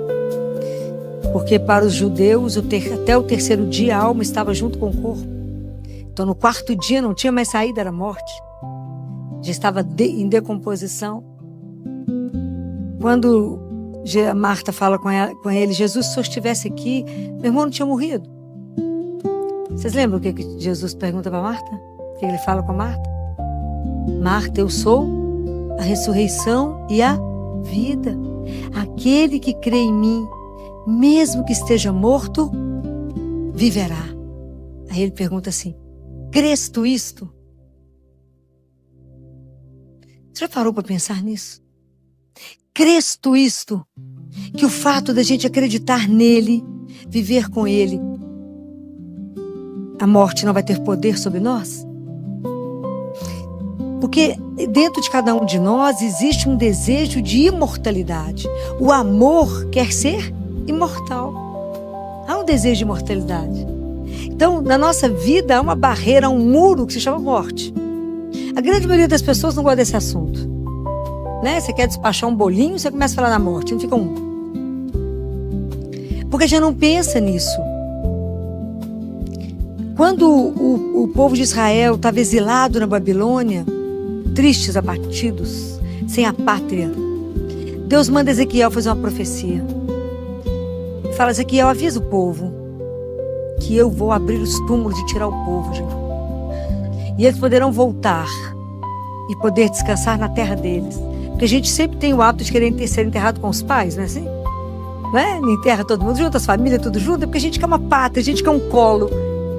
Porque para os judeus, até o 3º dia, a alma estava junto com o corpo. Então no 4º dia não tinha mais saída, era morte. Já estava em decomposição. Quando Marta fala com ele: Jesus, se o senhor estivesse aqui, meu irmão não tinha morrido. Vocês lembram o que Jesus pergunta para Marta? O que ele fala com Marta? Marta, eu sou a ressurreição e a vida. Aquele que crê em mim, mesmo que esteja morto, viverá. Aí ele pergunta assim: crês tu isto? Você já parou para pensar nisso? Crês tu isto? Que o fato da gente acreditar nele, viver com ele, a morte não vai ter poder sobre nós? Porque dentro de cada um de nós existe um desejo de imortalidade. O amor quer ser imortal. Há um desejo de imortalidade. Então, na nossa vida há uma barreira, há um muro que se chama morte. A grande maioria das pessoas não gosta desse assunto. Né? Você quer despachar um bolinho, você começa a falar na morte, não fica um. Porque já não pensa nisso. Quando o povo de Israel estava exilado na Babilônia, tristes, abatidos, sem a pátria, Deus manda Ezequiel fazer uma profecia. Fala: Ezequiel, avisa o povo que eu vou abrir os túmulos e tirar o povo de lá. E eles poderão voltar e poder descansar na terra deles. Porque a gente sempre tem o hábito de querer ser enterrado com os pais, não é assim? Não é? Enterra todo mundo junto, as famílias, tudo junto, é porque a gente quer uma pátria, a gente quer um colo.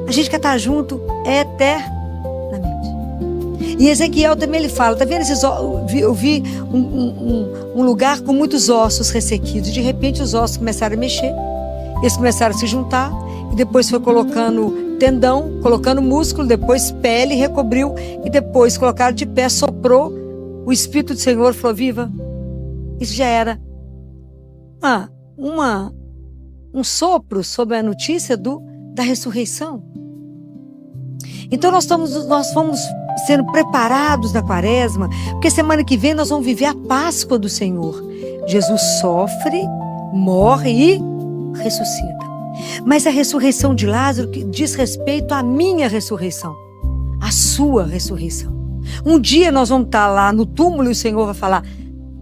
A gente quer estar junto eternamente. E Ezequiel também ele fala: tá vendo esses ossos? Eu vi um lugar com muitos ossos ressequidos. De repente os ossos começaram a mexer. Eles começaram a se juntar. E depois foi colocando tendão, colocando músculo, depois pele, recobriu. E depois colocaram de pé, soprou. O Espírito do Senhor falou: viva. Isso já era um sopro sobre a notícia da ressurreição. Então nós fomos sendo preparados na quaresma, porque semana que vem nós vamos viver a Páscoa do Senhor. Jesus sofre, morre e ressuscita. Mas a ressurreição de Lázaro diz respeito à minha ressurreição, à sua ressurreição. Um dia nós vamos estar lá no túmulo e o Senhor vai falar: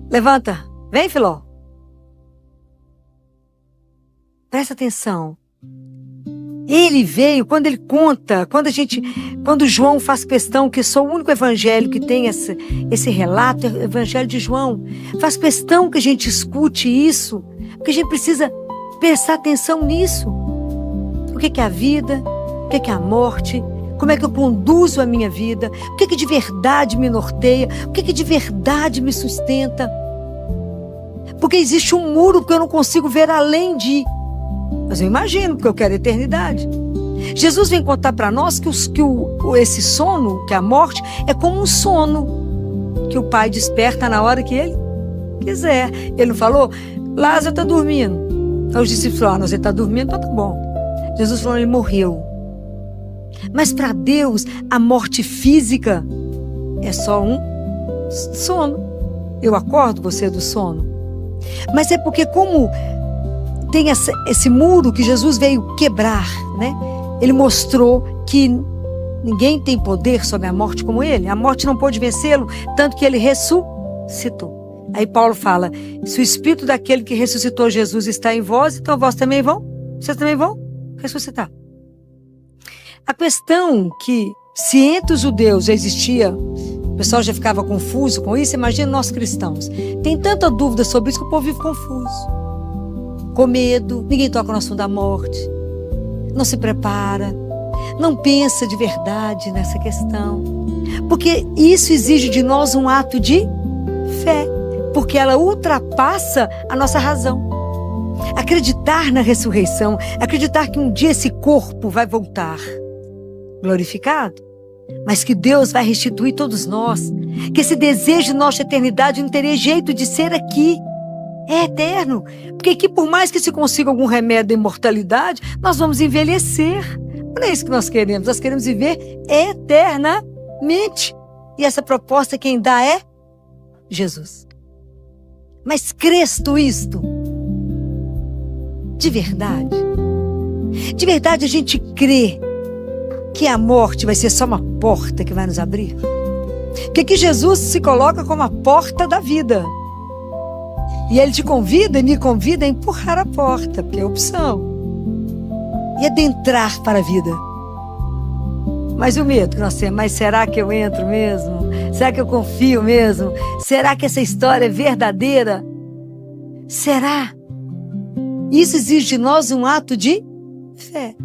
levanta, vem, Filó. Presta atenção. Ele veio, quando ele conta, quando João faz questão, que sou o único evangelho que tem esse relato, é o evangelho de João, faz questão que a gente escute isso, porque a gente precisa prestar atenção nisso. O que é a vida? O que é a morte? Como é que eu conduzo a minha vida? O que de verdade me norteia? O que de verdade me sustenta? Porque existe um muro que eu não consigo ver além de... Mas eu imagino, porque eu quero a eternidade. Jesus vem contar para nós que esse sono, que é a morte, é como um sono que o Pai desperta na hora que ele quiser. Ele não falou: Lázaro está dormindo. Aí os discípulos falaram: ele está dormindo, então tá bom. Jesus falou: ele morreu. Mas para Deus, a morte física é só um sono. Eu acordo você do sono. Mas é porque como tem esse muro que Jesus veio quebrar, né? Ele mostrou que ninguém tem poder sobre a morte como ele. A morte não pôde vencê-lo, tanto que ele ressuscitou. Aí Paulo fala: se o espírito daquele que ressuscitou Jesus está em vós, então vocês também vão ressuscitar. A questão que, se entre os judeus já existia, o pessoal já ficava confuso com isso, imagina nós cristãos. Tem tanta dúvida sobre isso que o povo vive confuso, com medo, ninguém toca no assunto da morte, não se prepara, não pensa de verdade nessa questão, porque isso exige de nós um ato de fé, porque ela ultrapassa a nossa razão. Acreditar na ressurreição, acreditar que um dia esse corpo vai voltar glorificado, mas que Deus vai restituir todos nós, que esse desejo de nossa eternidade não teria jeito de ser aqui. É eterno, porque aqui, por mais que se consiga algum remédio da imortalidade, nós vamos envelhecer. Não é isso que nós queremos viver eternamente. E essa proposta quem dá é Jesus. Mas crês tu isto? De verdade? De verdade a gente crê que a morte vai ser só uma porta que vai nos abrir? Porque aqui Jesus se coloca como a porta da vida. E Ele te convida e me convida a empurrar a porta, porque é opção. E adentrar para a vida. Mas o medo que nós temos: mas será que eu entro mesmo? Será que eu confio mesmo? Será que essa história é verdadeira? Será? Isso exige de nós um ato de fé.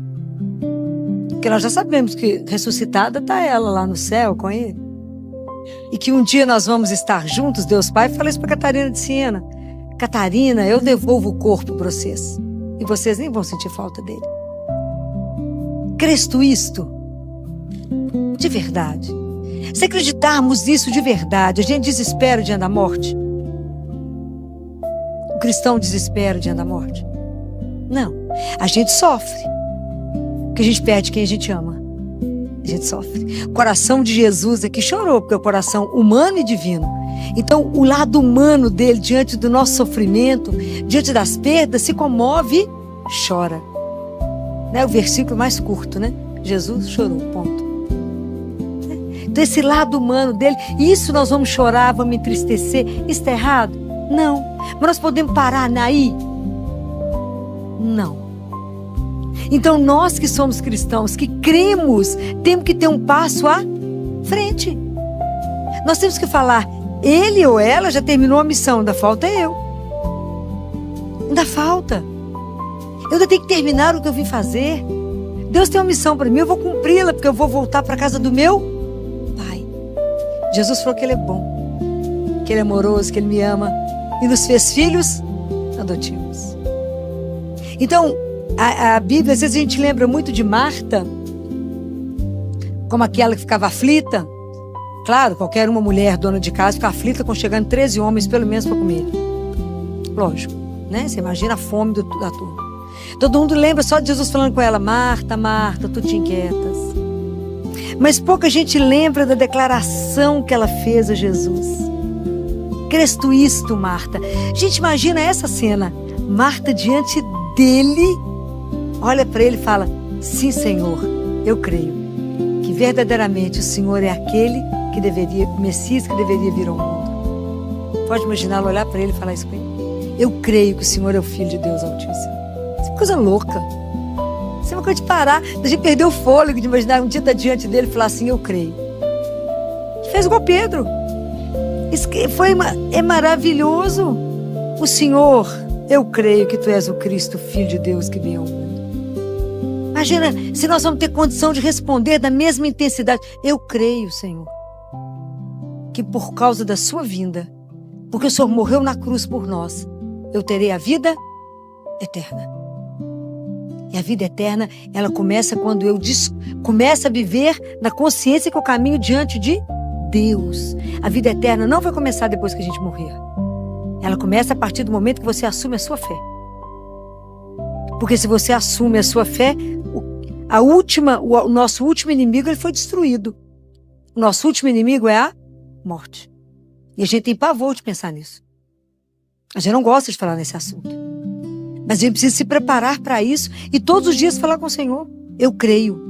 Porque nós já sabemos que ressuscitada está ela lá no céu com Ele. E que um dia nós vamos estar juntos, Deus Pai. Falei isso para Catarina de Siena: Catarina, eu devolvo o corpo para vocês. E vocês nem vão sentir falta dele. Crês tu isto? De verdade. Se acreditarmos nisso de verdade, a gente desespera diante da morte? O cristão desespera diante da morte? Não. A gente sofre. Porque a gente perde quem a gente ama. A gente sofre. O coração de Jesus aqui chorou, porque é o coração humano e divino. Então, o lado humano dele, diante do nosso sofrimento, diante das perdas, se comove e chora. Né? O versículo mais curto, né? Jesus chorou, ponto. Então, esse lado humano dele, isso nós vamos chorar, vamos entristecer. Isso está errado? Não. Mas nós podemos parar aí? Não. Então, nós que somos cristãos, que cremos, temos que ter um passo à frente. Nós temos que falar: ele ou ela já terminou a missão, ainda falta eu. Ainda falta. Eu ainda tenho que terminar o que eu vim fazer. Deus tem uma missão para mim, eu vou cumpri-la, porque eu vou voltar para a casa do meu Pai. Jesus falou que Ele é bom, que Ele é amoroso, que Ele me ama e nos fez filhos adotivos. Então, a Bíblia, às vezes a gente lembra muito de Marta, como aquela que ficava aflita. Claro, qualquer uma mulher dona de casa fica aflita com chegando 13 homens pelo menos para comer. Lógico, né? Você imagina a fome da turma. Todo mundo lembra só de Jesus falando com ela: Marta, Marta, tu te inquietas. Mas pouca gente lembra da declaração que ela fez a Jesus. Crês tu isto, Marta? Gente, imagina essa cena. Marta diante dele, olha para ele e fala: sim, Senhor, eu creio que verdadeiramente o Senhor é aquele que deveria, o Messias que deveria vir ao mundo. Pode imaginar ela olhar para ele e falar isso com ele? Eu creio que o Senhor é o Filho de Deus Altíssimo. Isso é uma coisa louca. Isso é uma coisa de parar, da gente perder o fôlego, de imaginar um dia estar diante dele e falar assim: eu creio. Fez igual Pedro. Isso é maravilhoso. O Senhor, eu creio que tu és o Cristo, Filho de Deus que vem ao mundo. Imagina se nós vamos ter condição de responder da mesma intensidade. Eu creio, Senhor, que por causa da sua vinda, porque o Senhor morreu na cruz por nós, eu terei a vida eterna. E a vida eterna, ela começa quando eu começo a viver na consciência que eu caminho diante de Deus. A vida eterna não vai começar depois que a gente morrer. Ela começa a partir do momento que você assume a sua fé. Porque se você assume a sua fé, o nosso último inimigo, ele foi destruído. O nosso último inimigo é a morte. E a gente tem pavor de pensar nisso. A gente não gosta de falar nesse assunto. Mas a gente precisa se preparar para isso e todos os dias falar com o Senhor. Eu creio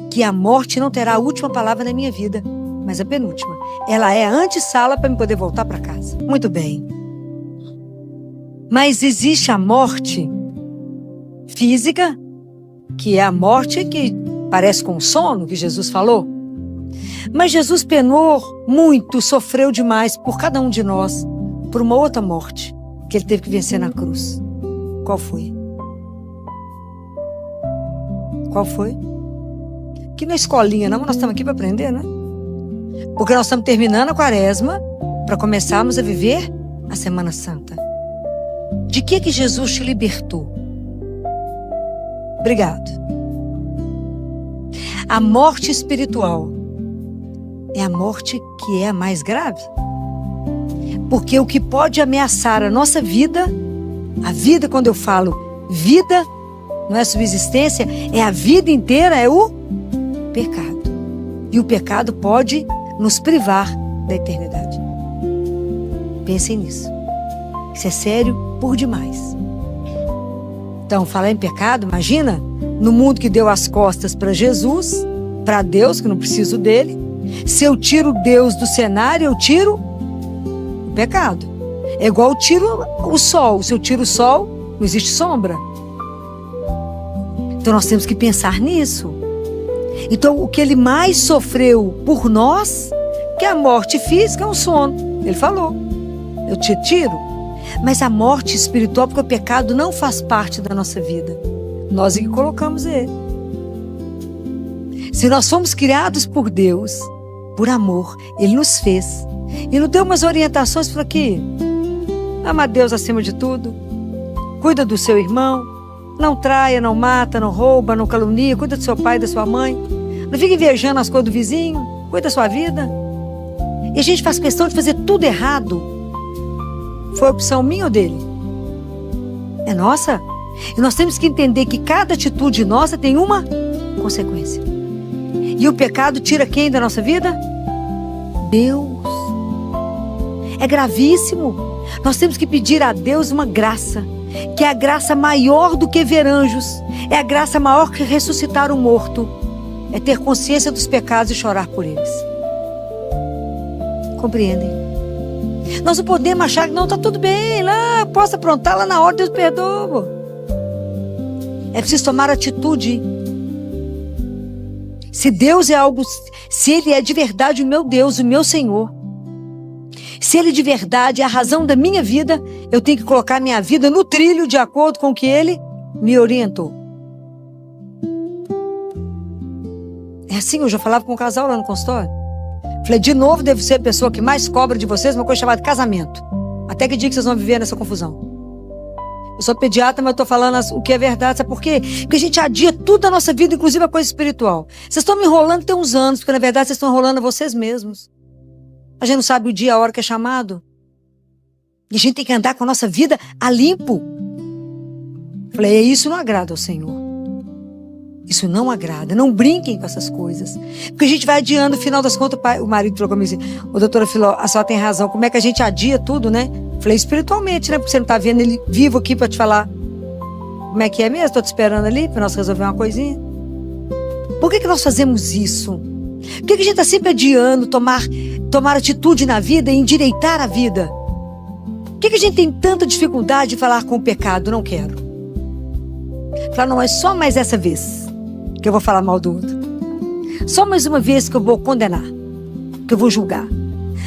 que a morte não terá a última palavra na minha vida, mas a penúltima. Ela é a antessala para eu poder voltar para casa. Muito bem. Mas existe a morte física, que é a morte que parece com sono, que Jesus falou. Mas Jesus penou muito, sofreu demais por cada um de nós, por uma outra morte que ele teve que vencer na cruz. Qual foi? Qual foi? Que na escolinha, não, nós estamos aqui para aprender, né? Porque nós estamos terminando a quaresma para começarmos a viver a Semana Santa. De que Jesus te libertou? Obrigado. A morte espiritual é a morte que é a mais grave. Porque o que pode ameaçar a nossa vida, a vida, quando eu falo vida, não é subsistência, é a vida inteira, é o pecado. E o pecado pode nos privar da eternidade. Pensem nisso. Isso é sério por demais. Então, falar em pecado, imagina, no mundo que deu as costas para Jesus, para Deus, que não preciso dele. Se eu tiro Deus do cenário, eu tiro o pecado. É igual eu tiro o sol. Se eu tiro o sol, não existe sombra. Então nós temos que pensar nisso. Então o que ele mais sofreu por nós, que é a morte física, é um sono. Ele falou, eu te tiro. Mas a morte espiritual, porque o pecado não faz parte da nossa vida. Nós é que colocamos ele. Se nós fomos criados por Deus, por amor, ele nos fez. E nos deu umas orientações para que ama a Deus acima de tudo, cuida do seu irmão, não traia, não mata, não rouba, não calunia, cuida do seu pai e da sua mãe, não fica invejando as coisas do vizinho, cuida da sua vida. E a gente faz questão de fazer tudo errado. Foi opção minha ou dele? É nossa. E nós temos que entender que cada atitude nossa tem uma consequência. E o pecado tira quem da nossa vida? Deus. É gravíssimo. Nós temos que pedir a Deus uma graça, que é a graça maior do que ver anjos. É a graça maior que ressuscitar o morto. É ter consciência dos pecados e chorar por eles. Compreendem? Nós não podemos achar que não, está tudo bem, lá, eu posso aprontar, lá na hora Deus perdoa. É preciso tomar atitude. Se Deus é algo, se Ele é de verdade o meu Deus, o meu Senhor, se Ele de verdade é a razão da minha vida, eu tenho que colocar minha vida no trilho de acordo com o que Ele me orientou. É assim, eu já falava com um casal lá no consultório. Falei, de novo, devo ser a pessoa que mais cobra de vocês uma coisa chamada casamento. Até que dia que vocês vão viver nessa confusão? Eu sou pediatra, mas eu estou falando o que é verdade. Sabe por quê? Porque a gente adia tudo da nossa vida, inclusive a coisa espiritual. Vocês estão me enrolando tem uns anos, porque na verdade vocês estão enrolando a vocês mesmos. A gente não sabe o dia, a hora que é chamado. E a gente tem que andar com a nossa vida a limpo. Falei, isso não agrada ao Senhor. Isso não agrada. Não brinquem com essas coisas. Porque a gente vai adiando, no final das contas, o marido falou comigo assim, ô doutora Filó, a senhora tem razão. Como é que a gente adia tudo, né? Falei, espiritualmente, né? Porque você não tá vendo ele vivo aqui pra te falar como é que é mesmo? Tô te esperando ali pra nós resolver uma coisinha. Por que nós fazemos isso? Por que a gente tá sempre adiando tomar atitude na vida e endireitar a vida? Por que a gente tem tanta dificuldade de falar com o pecado? Não quero. Falar, não, é só mais essa vez que eu vou falar mal do outro. Só mais uma vez que eu vou condenar, que eu vou julgar.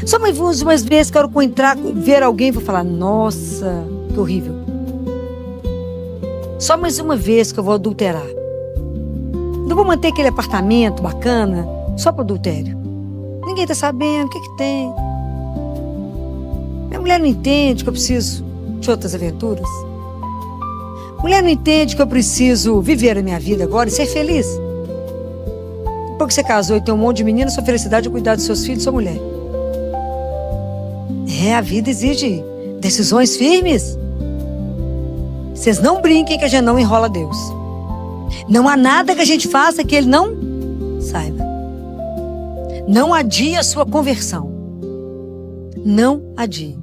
Só mais uma vez que eu quero entrar, ver alguém e vou falar, nossa, que horrível. Só mais uma vez que eu vou adulterar. Não vou manter aquele apartamento bacana só para adultério. Ninguém tá sabendo o que tem. Minha mulher não entende que eu preciso de outras aventuras. Mulher não entende que eu preciso viver a minha vida agora e ser feliz. Depois que você casou e tem um monte de menina, sua felicidade é cuidar dos seus filhos e sua mulher. A vida exige decisões firmes. Vocês não brinquem que a gente não enrola Deus. Não há nada que a gente faça que Ele não saiba. Não adie a sua conversão. Não adie.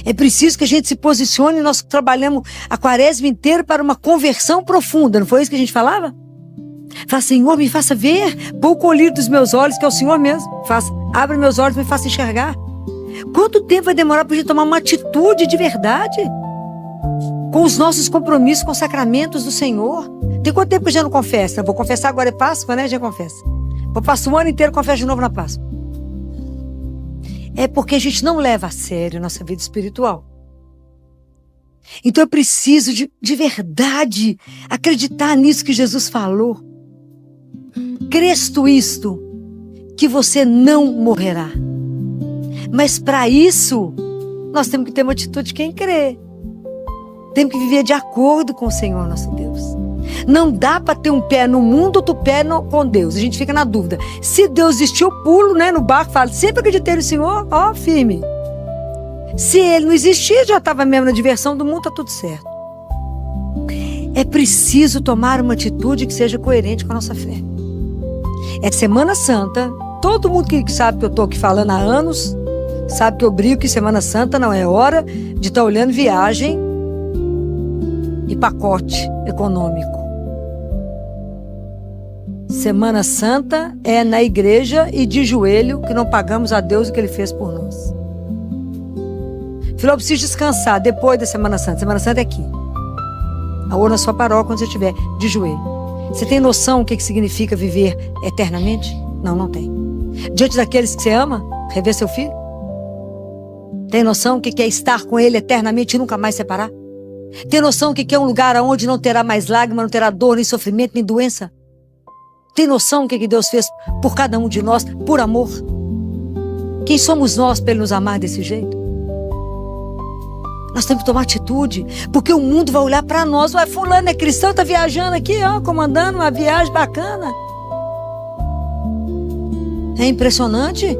É preciso que a gente se posicione. Nós trabalhamos a quaresma inteira para uma conversão profunda. Não foi isso que a gente falava? Fala, Senhor, me faça ver. Põe o colírio dos meus olhos, que é o Senhor mesmo. Abre meus olhos e me faça enxergar. Quanto tempo vai demorar para a gente tomar uma atitude de verdade? Com os nossos compromissos com os sacramentos do Senhor. Tem quanto tempo que eu já não confesso? Eu vou confessar agora, é Páscoa, né? Já confessa. Eu passo o ano inteiro e confesso de novo na Páscoa. É porque a gente não leva a sério a nossa vida espiritual. Então eu preciso de verdade acreditar nisso que Jesus falou. Cresto isto, que você não morrerá. Mas para isso, nós temos que ter uma atitude de quem crê. Temos que viver de acordo com o Senhor nosso Deus. Não dá para ter um pé no mundo, outro pé com Deus. A gente fica na dúvida. Se Deus existir, eu pulo, né, no barco, falo, sempre acreditei no Senhor, ó, firme. Se Ele não existir, já estava mesmo na diversão do mundo, tá tudo certo. É preciso tomar uma atitude que seja coerente com a nossa fé. É Semana Santa. Todo mundo que sabe que eu estou aqui falando há anos, sabe que eu brigo que Semana Santa não é hora de estar olhando viagem e pacote econômico. Semana Santa é na igreja e de joelho que não pagamos a Deus o que Ele fez por nós. Filho, eu preciso descansar depois da Semana Santa. Semana Santa é aqui. Ou na sua paróquia, quando você estiver de joelho. Você tem noção o que significa viver eternamente? Não, não tem. Diante daqueles que você ama, rever seu filho? Tem noção o que é estar com ele eternamente e nunca mais separar? Tem noção o que é um lugar onde não terá mais lágrima, não terá dor, nem sofrimento, nem doença? Tem noção o que Deus fez por cada um de nós, por amor? Quem somos nós para Ele nos amar desse jeito? Nós temos que tomar atitude, porque o mundo vai olhar para nós. Ué, fulano é cristão, está viajando aqui, ó, comandando uma viagem bacana. É impressionante.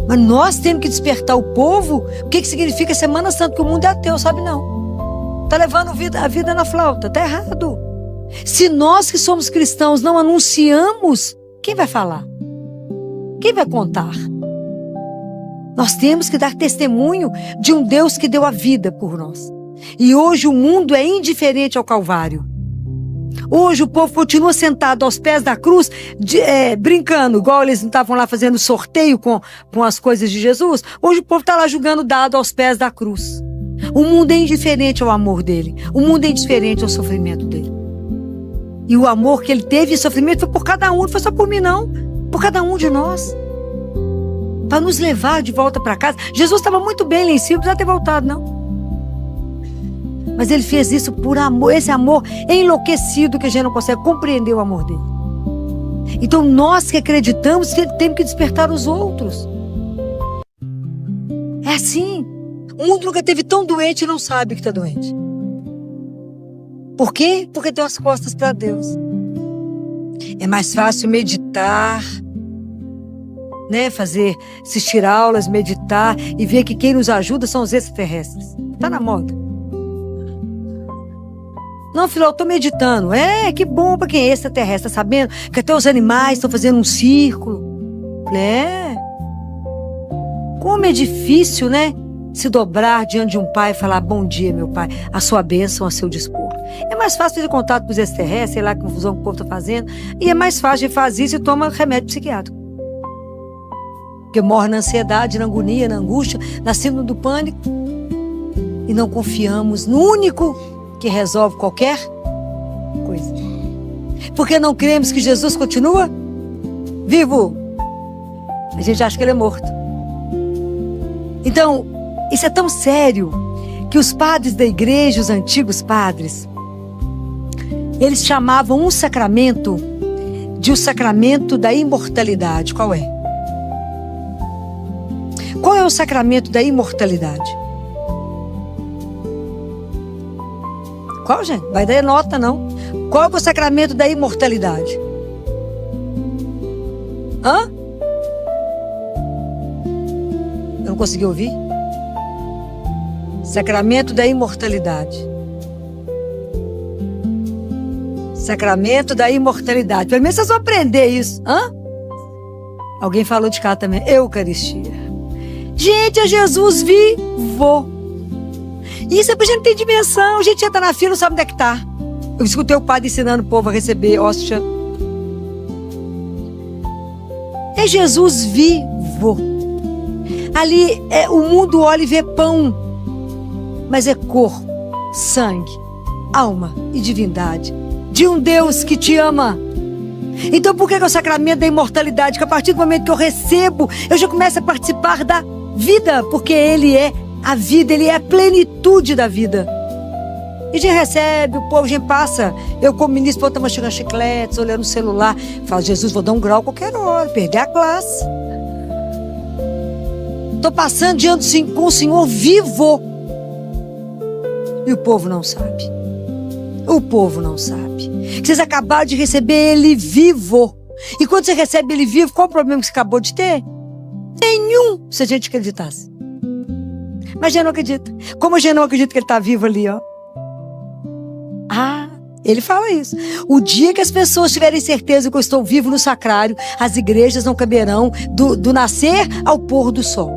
Mas nós temos que despertar o povo. O que significa Semana Santa? Que o mundo é ateu, sabe não? Está levando a vida na flauta, está errado. Se nós que somos cristãos não anunciamos, quem vai falar? Quem vai contar? Nós temos que dar testemunho de um Deus que deu a vida por nós. E hoje o mundo é indiferente ao Calvário. Hoje o povo continua sentado aos pés da cruz, brincando, igual eles não estavam lá fazendo sorteio com as coisas de Jesus. Hoje o povo está lá jogando dado aos pés da cruz. O mundo é indiferente ao amor dele. O mundo é indiferente ao sofrimento dele. E o amor que ele teve e sofrimento foi por cada um, não foi só por mim não, por cada um de nós. Para nos levar de volta para casa. Jesus estava muito bem lá em cima, não precisava ter voltado não. Mas ele fez isso por amor, esse amor enlouquecido que a gente não consegue compreender o amor dele. Então nós que acreditamos temos que despertar os outros. É assim. O mundo nunca esteve tão doente e não sabe que está doente. Por quê? Porque deu as costas para Deus. É mais fácil meditar, né? Assistir aulas, meditar e ver que quem nos ajuda são os extraterrestres. Está na moda. Não, filho, eu tô meditando. Que bom pra quem é extraterrestre, tá sabendo? Que até os animais estão fazendo um círculo. Como é difícil, né? Se dobrar diante de um pai e falar: bom dia, meu pai, a sua bênção a seu dispor. É mais fácil fazer contato com os extraterrestres, sei lá que confusão que o povo tá fazendo. E é mais fácil de fazer isso e toma remédio psiquiátrico. Porque morre na ansiedade, na agonia, na angústia, na síndrome do pânico. E não confiamos no único que resolve qualquer coisa. Porque não cremos que Jesus continua vivo. A gente acha que ele é morto. Então, isso é tão sério que os padres da igreja, os antigos padres, eles chamavam um sacramento de o sacramento da imortalidade. Qual é? Qual é o sacramento da imortalidade? Qual, gente? Vai dar nota, não. Qual é o sacramento da imortalidade? Eu não consegui ouvir? Sacramento da imortalidade. Sacramento da imortalidade. Pelo menos vocês vão aprender isso. Alguém falou de cá também. Eucaristia. Gente, é Jesus vivo. Isso é pra gente ter dimensão. A gente entra na fila, não sabe onde é que tá. Eu escutei o padre ensinando o povo a receber hóstia. É Jesus vivo. Ali o mundo olha e vê pão, mas é corpo, sangue, alma e divindade de um Deus que te ama. Então por que é o sacramento da imortalidade? Que a partir do momento que eu recebo, eu já começo a participar da vida, porque ele é a vida, ele é a plenitude da vida. E a gente recebe, o povo, a gente passa. Eu, como ministro, estou mastigando chicletes, olhando o celular. Falo: Jesus, vou dar um grau a qualquer hora, perder a classe. Estou passando diante com o Senhor vivo. E o povo não sabe. O povo não sabe. Vocês acabaram de receber ele vivo. E quando você recebe ele vivo, qual o problema que você acabou de ter? Nenhum, se a gente acreditasse. Mas a gente não acredita. Como a gente não acredita que ele está vivo ali, ó. Ele fala isso. O dia que as pessoas tiverem certeza que eu estou vivo no sacrário, as igrejas não caberão do nascer ao pôr do sol.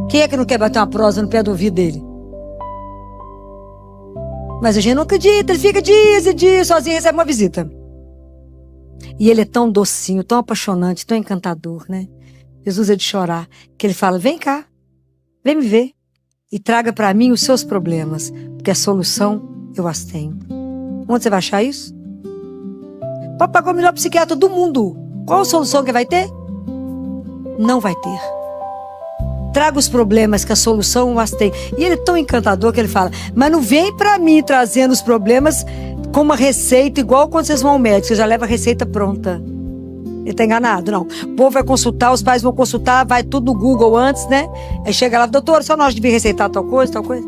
Quem é que não quer bater uma prosa no pé do ouvido dele? Mas a gente não acredita. Ele fica dias e dias sozinho e recebe uma visita. E ele é tão docinho, tão apaixonante, tão encantador, né? Jesus é de chorar. Que ele fala: vem cá, vem me ver e traga para mim os seus problemas, porque a solução eu as tenho. Onde você vai achar isso? Pode pagar o melhor psiquiatra do mundo. Qual a solução que vai ter? Não vai ter. Traga os problemas que a solução as tem. E ele é tão encantador que ele fala: mas não vem para mim trazendo os problemas com uma receita igual quando vocês vão ao médico, você já leva a receita pronta. Ele tá enganado, não. O povo vai consultar, os pais vão consultar, vai tudo no Google antes, né? Aí chega lá: doutor, só nós devia receitar tal coisa, tal coisa.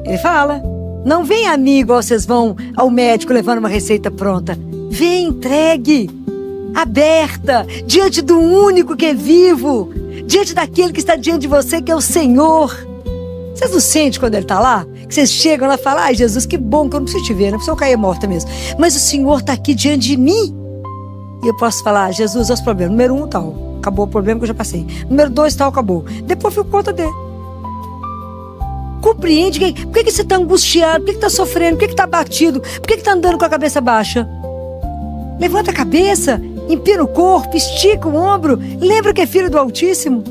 Ele fala: não vem amigo, vocês vão ao médico levando uma receita pronta. Vem entregue, aberta, diante do único que é vivo, diante daquele que está diante de você, que é o Senhor. Vocês não sentem quando ele está lá? Que vocês chegam lá e falam: ai, Jesus, que bom que eu não preciso te ver, não preciso cair morta mesmo. Mas o Senhor está aqui diante de mim. E eu posso falar: Jesus, olha os problemas. Número 1, tal, acabou o problema que eu já passei. Número 2, tal, acabou. Depois eu fico conta dele. Compreende por que você está angustiado, por que está sofrendo, por que está batido, por que está andando com a cabeça baixa. Levanta a cabeça, empina o corpo, estica o ombro, lembra que é filho do Altíssimo.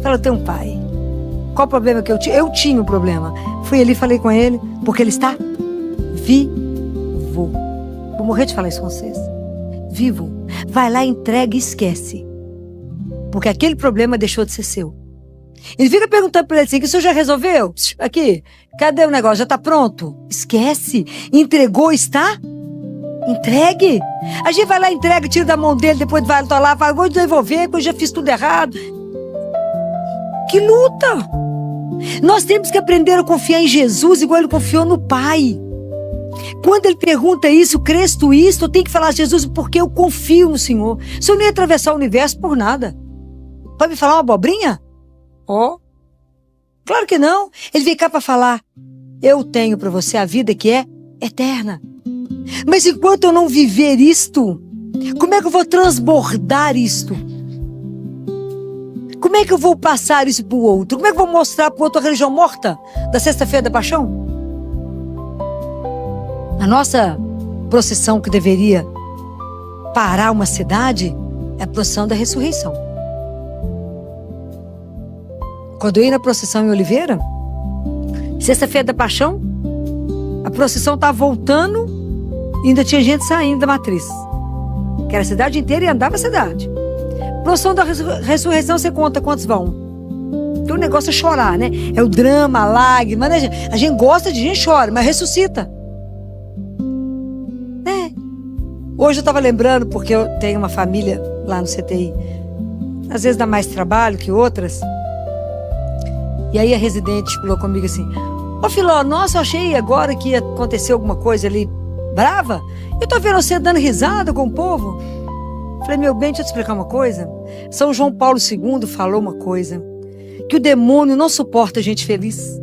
Fala: eu tenho um pai. Qual o problema que eu tinha? Eu tinha um problema. Fui ali e falei com ele, porque ele está vivo. Vou morrer de falar isso com vocês. Vivo. Vai lá, entrega e esquece. Porque aquele problema deixou de ser seu. Ele fica perguntando para ele assim: que o senhor já resolveu? Aqui, cadê o negócio? Já está pronto? Esquece. Entregou, está? Entregue. A gente vai lá, entrega, tira da mão dele, depois vai lá, fala: vou devolver, porque eu já fiz tudo errado. Que luta! Nós temos que aprender a confiar em Jesus igual ele confiou no Pai. Quando ele pergunta isso: crês tu isto? Eu tenho que falar: Jesus, porque eu confio no Senhor. Se eu não ia atravessar o universo por nada. Pode me falar uma abobrinha? Claro que não. Ele veio cá para falar: eu tenho para você a vida que é eterna. Mas enquanto eu não viver isto, como é que eu vou transbordar isto? Como é que eu vou passar isso para o outro? Como é que eu vou mostrar para o outro a religião morta da Sexta-feira da Paixão? A nossa procissão que deveria parar uma cidade é a procissão da ressurreição. Quando eu ia na procissão em Oliveira, Sexta-feira da Paixão, a procissão estava voltando e ainda tinha gente saindo da matriz. Que era a cidade inteira e andava a cidade. Procissão da ressurreição, você conta quantos vão. Então o negócio é chorar, né? É o drama, a lágrima, né? A gente gosta de gente chora, mas ressuscita. Hoje eu estava lembrando, porque eu tenho uma família lá no CTI. Às vezes dá mais trabalho que outras. E aí a residente falou comigo assim: ô Filó, nossa, eu achei agora que ia acontecer alguma coisa ali brava. Eu tô vendo você dando risada com o povo. Falei: meu bem, deixa eu te explicar uma coisa. São João Paulo II falou uma coisa: que o demônio não suporta gente feliz.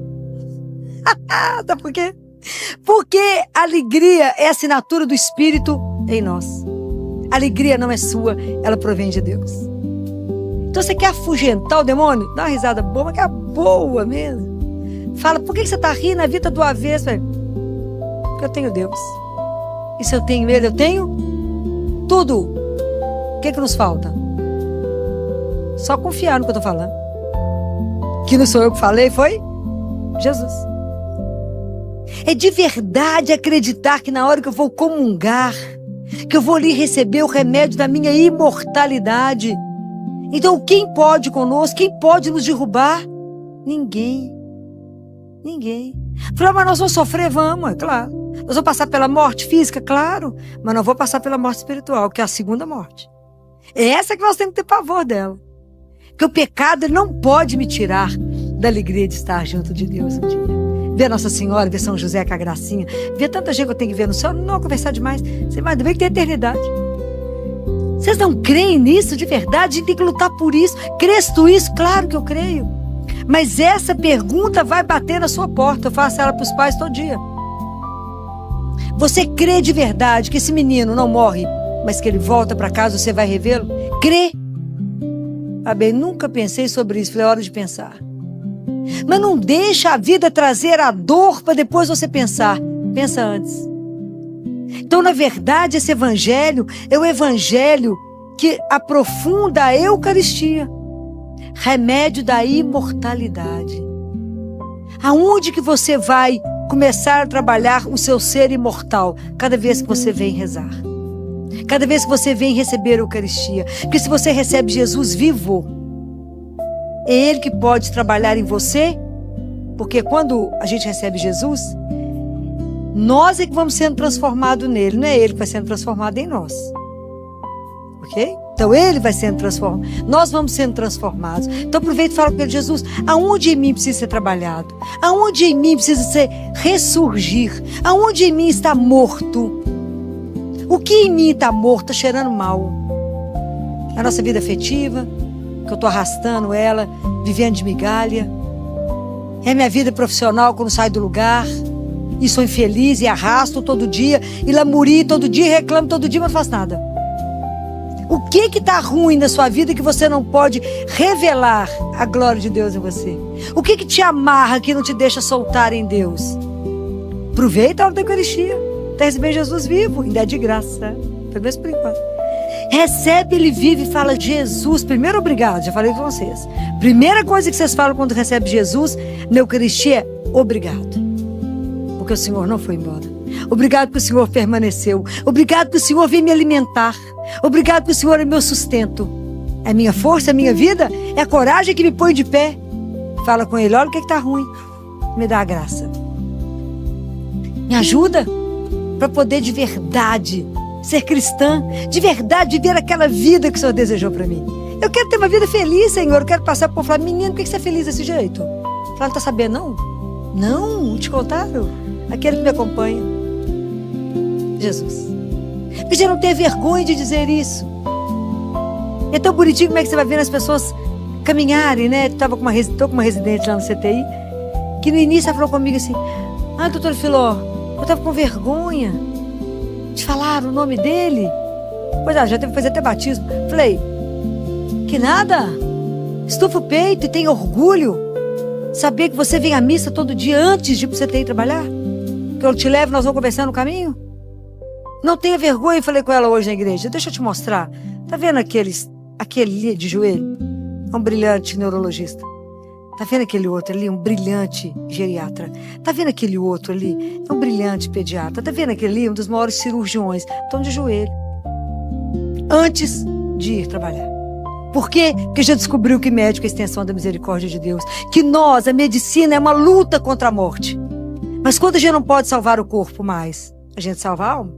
Sabe por quê? Porque a alegria é a assinatura do Espírito em nós. A alegria não é sua, ela provém de Deus. Então você quer afugentar o demônio? Dá uma risada boa, mas que é boa mesmo. Fala: por que você está rindo a vida do avesso? Porque eu tenho Deus. E se eu tenho Ele, eu tenho tudo. O que nos falta? Só confiar no que eu estou falando. Que não sou eu que falei, foi Jesus. É de verdade acreditar que na hora que eu vou comungar, que eu vou ali receber o remédio da minha imortalidade. Então quem pode conosco? Quem pode nos derrubar? Ninguém. Ninguém. Falei: mas nós vamos sofrer? Vamos, é claro. Nós vamos passar pela morte física? Claro. Mas não vou passar pela morte espiritual, que é a segunda morte. É essa que nós temos que ter pavor dela. Porque o pecado ele não pode me tirar da alegria de estar junto de Deus um dia. Ver Nossa Senhora, ver São José com a gracinha, ver tanta gente que eu tenho que ver no céu, não conversar demais. Você vai ver que tem eternidade. Vocês não creem nisso de verdade? A gente tem que lutar por isso. Crês tu isso? Claro que eu creio. Mas essa pergunta vai bater na sua porta. Eu faço ela para os pais todo dia. Você crê de verdade que esse menino não morre, mas que ele volta para casa, você vai revê-lo? Crê? Ah, bem, nunca pensei sobre isso. Falei: é hora de pensar. Mas não deixa a vida trazer a dor para depois você pensar. Pensa antes. Então, na verdade, esse evangelho é o evangelho que aprofunda a Eucaristia. Remédio da imortalidade. Aonde que você vai começar a trabalhar o seu ser imortal? Cada vez que você vem rezar. Cada vez que você vem receber a Eucaristia. Porque se você recebe Jesus vivo, é Ele que pode trabalhar em você. Porque quando a gente recebe Jesus, nós é que vamos sendo transformados nele. Não é Ele que vai sendo transformado em nós. Ok? Então Ele vai sendo transformado. Nós vamos sendo transformados. Então aproveita e fala com Ele: Jesus, aonde em mim precisa ser trabalhado? Aonde em mim precisa ser ressurgir? Aonde em mim está morto? O que em mim está morto, está cheirando mal? A nossa vida afetiva, que eu estou arrastando ela, vivendo de migalha. É a minha vida profissional quando saio do lugar e sou infeliz e arrasto todo dia e lamuri todo dia, reclamo todo dia, mas não faço nada. O que está ruim na sua vida que você não pode revelar a glória de Deus em você? O que te amarra, que não te deixa soltar em Deus? Aproveita a hora da Eucaristia. Está recebendo Jesus vivo, ainda é de graça, pelo menos por enquanto. Recebe Ele vivo e fala: Jesus, primeiro obrigado, já falei com vocês. Primeira coisa que vocês falam quando recebe Jesus na Eucaristia é obrigado. Porque o Senhor não foi embora. Obrigado porque o Senhor permaneceu. Obrigado porque o Senhor veio me alimentar. Obrigado porque o Senhor é meu sustento. É minha força, é minha vida, é a coragem que me põe de pé. Fala com Ele: olha o que está ruim. Me dá a graça. Me ajuda para poder de verdade ser cristã, de verdade viver aquela vida que o Senhor desejou para mim. Eu quero ter uma vida feliz, Senhor. Eu quero passar por falar: menino, por que você é feliz desse jeito? Fala: não está sabendo, não? Não, te contaram. Aquele que me acompanha, Jesus. Porque já não tem vergonha de dizer isso. É tão bonitinho como é que você vai vendo as pessoas caminharem, né? Tô com uma residente lá no CTI, que no início ela falou comigo assim: ah, doutor Filó, eu tava com vergonha de falar o nome dele. Pois já teve que fazer até batismo. Falei, que nada, estufa o peito e tem orgulho. Saber que você vem à missa todo dia antes de ir pro CTI trabalhar. Que eu te levo, nós vamos conversar no caminho. Não tenha vergonha, eu falei com ela hoje na igreja. Deixa eu te mostrar. Tá vendo aquele ali de joelho? É um brilhante neurologista. Tá vendo aquele outro ali? Um brilhante geriatra. Tá vendo aquele outro ali? É um brilhante pediatra. Tá vendo aquele ali? Um dos maiores cirurgiões. Estão de joelho. Antes de ir trabalhar. Por quê? Porque já descobriu que médico é a extensão da misericórdia de Deus. Que nós, a medicina, é uma luta contra a morte. Mas quando a gente não pode salvar o corpo mais, a gente salva a alma.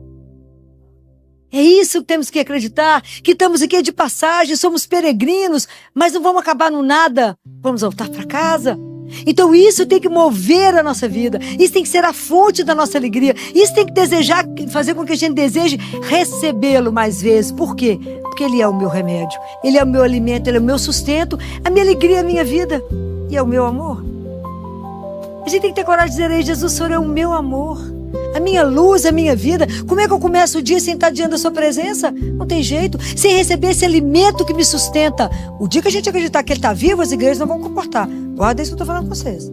É isso que temos que acreditar, que estamos aqui de passagem, somos peregrinos, mas não vamos acabar no nada, vamos voltar para casa. Então isso tem que mover a nossa vida, isso tem que ser a fonte da nossa alegria, isso tem que desejar, fazer com que a gente deseje recebê-lo mais vezes. Por quê? Porque Ele é o meu remédio, Ele é o meu alimento, Ele é o meu sustento, a minha alegria é a minha vida e é o meu amor. A gente tem que ter coragem de dizer aí: Jesus, o Senhor é o meu amor, a minha luz, a minha vida. Como é que eu começo o dia sem estar diante da sua presença? Não tem jeito, sem receber esse alimento que me sustenta. O dia que a gente acreditar que Ele está vivo, as igrejas não vão comportar. Guarda isso que eu estou falando com vocês.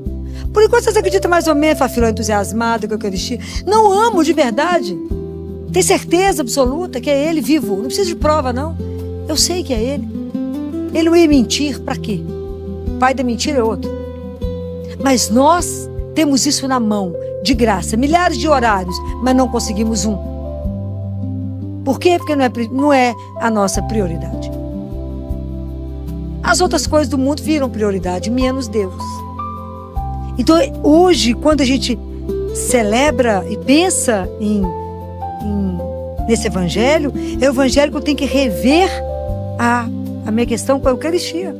Por enquanto vocês acreditam mais ou menos, Fafiló, entusiasmada com a Eucaristia. Não amo de verdade. Tem certeza absoluta que é Ele vivo. Não precisa de prova, não. Eu sei que é Ele. Ele não ia mentir, para quê? O pai da mentira é outro. Mas nós temos isso na mão, de graça, milhares de horários, mas não conseguimos um. Por quê? Porque não é a nossa prioridade. As outras coisas do mundo viram prioridade, menos Deus. Então, hoje, quando a gente celebra e pensa nesse evangelho, é o evangelho que eu tenho que rever a minha questão com a Eucaristia.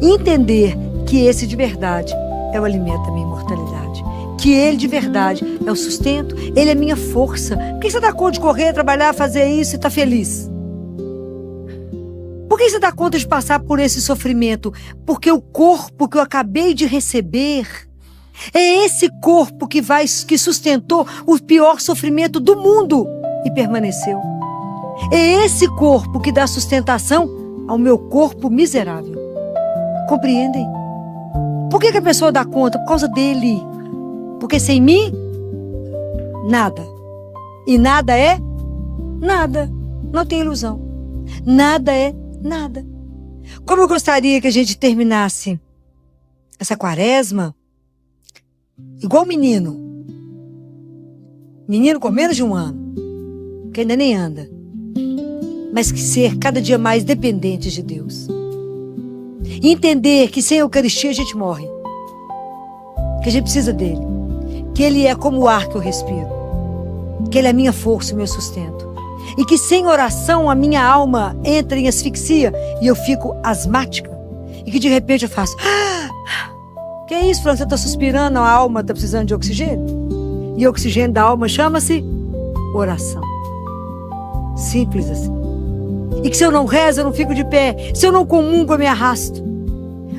Entender que esse de verdade é o alimento da minha imortalidade. Que Ele de verdade é o sustento, Ele é a minha força. Por que você dá conta de correr, trabalhar, fazer isso e está feliz? Por que você dá conta de passar por esse sofrimento? Porque o corpo que eu acabei de receber é esse corpo que sustentou o pior sofrimento do mundo e permaneceu. É esse corpo que dá sustentação ao meu corpo miserável. Compreendem? Por que a pessoa dá conta? Por causa dele. Porque sem mim, nada. E nada é nada. Não tem ilusão. Nada é nada. Como eu gostaria que a gente terminasse essa quaresma igual menino. Menino com menos de 1 ano. Que ainda nem anda. Mas que ser cada dia mais dependente de Deus. E entender que sem a Eucaristia a gente morre. Que a gente precisa dele. Que Ele é como o ar que eu respiro. Que Ele é a minha força, o meu sustento. E que sem oração a minha alma entra em asfixia e eu fico asmática. E que de repente eu faço: que é isso, Fran? Você está suspirando, a alma está precisando de oxigênio? E o oxigênio da alma chama-se oração. Simples assim. E que se eu não rezo, eu não fico de pé. Se eu não comungo, eu me arrasto.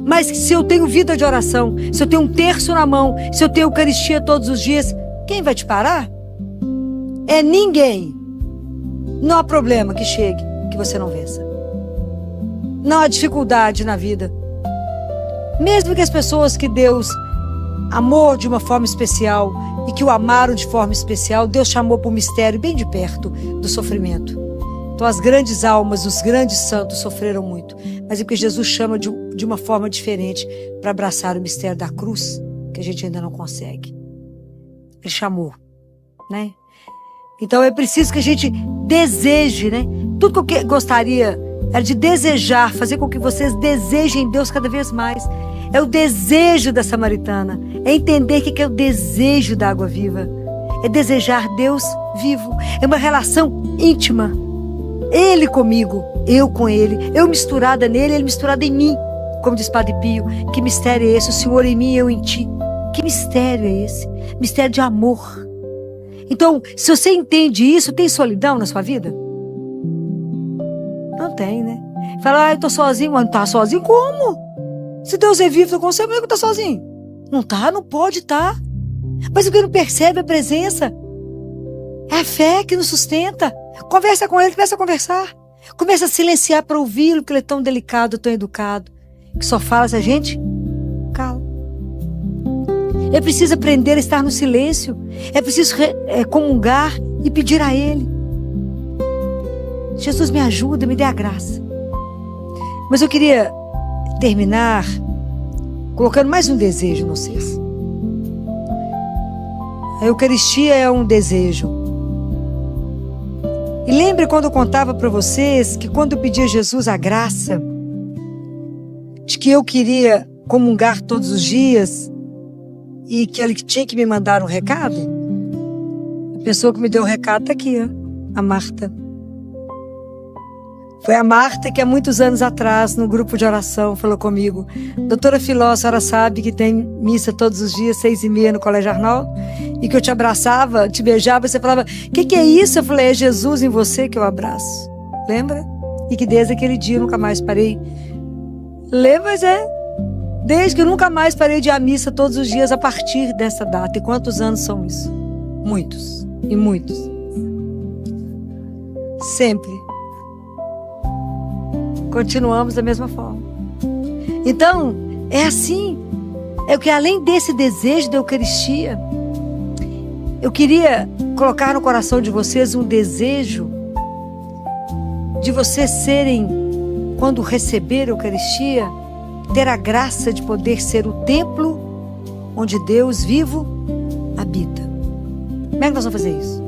Mas que se eu tenho vida de oração, se eu tenho um terço na mão, se eu tenho Eucaristia todos os dias, quem vai te parar? É ninguém. Não há problema que chegue, que você não vença. Não há dificuldade na vida. Mesmo que as pessoas que Deus amou de uma forma especial e que o amaram de forma especial, Deus chamou para o mistério bem de perto do sofrimento. Então as grandes almas, os grandes santos sofreram muito. Mas é porque Jesus chama de uma forma diferente para abraçar o mistério da cruz, que a gente ainda não consegue. Ele chamou, né? Então é preciso que a gente deseje, né? Tudo que eu gostaria era de desejar, fazer com que vocês desejem Deus cada vez mais. É o desejo da samaritana. É entender o que é o desejo da água viva. É desejar Deus vivo. É uma relação íntima. Ele comigo, eu com Ele. Eu misturada nele, Ele misturado em mim. Como diz Padre Pio, que mistério é esse? O Senhor em mim e eu em ti. Que mistério é esse? Mistério de amor. Então, se você entende isso, tem solidão na sua vida? Não tem, né? Fala, eu tô sozinho. Mas não tá sozinho como? Se Deus é vivo, com você, como é que eu tô sozinho? Não tá, não pode estar. Mas o que não percebe é a presença. É a fé que nos sustenta. Conversa com ele, começa a conversar. Começa a silenciar para ouvi-lo, porque ele é tão delicado, tão educado, que só fala se a gente cala. É preciso aprender a estar no silêncio. É preciso comungar e pedir a ele. Jesus, me ajuda, me dê a graça. Mas eu queria terminar colocando mais um desejo no ser. A Eucaristia é um desejo. E lembre quando eu contava para vocês que quando eu pedi a Jesus a graça de que eu queria comungar todos os dias e que ele tinha que me mandar um recado? A pessoa que me deu o recado está aqui, ó, a Marta. Foi a Marta que há muitos anos atrás, no grupo de oração, falou comigo: doutora Filó, a senhora sabe que tem missa todos os dias, 6h30 no Colégio Arnaldo? E que eu te abraçava, te beijava, e você falava: que é isso? Eu falei: é Jesus em você que eu abraço. Lembra? E que desde aquele dia eu nunca mais parei. Lembra, mas desde que eu nunca mais parei de ir à missa todos os dias a partir dessa data. E quantos anos são isso? Muitos. E muitos. Sempre. Continuamos da mesma forma. Então, é assim. É o que além desse desejo da Eucaristia, eu queria colocar no coração de vocês um desejo de vocês serem, quando receber a Eucaristia, ter a graça de poder ser o templo onde Deus vivo habita. Como é que nós vamos fazer isso?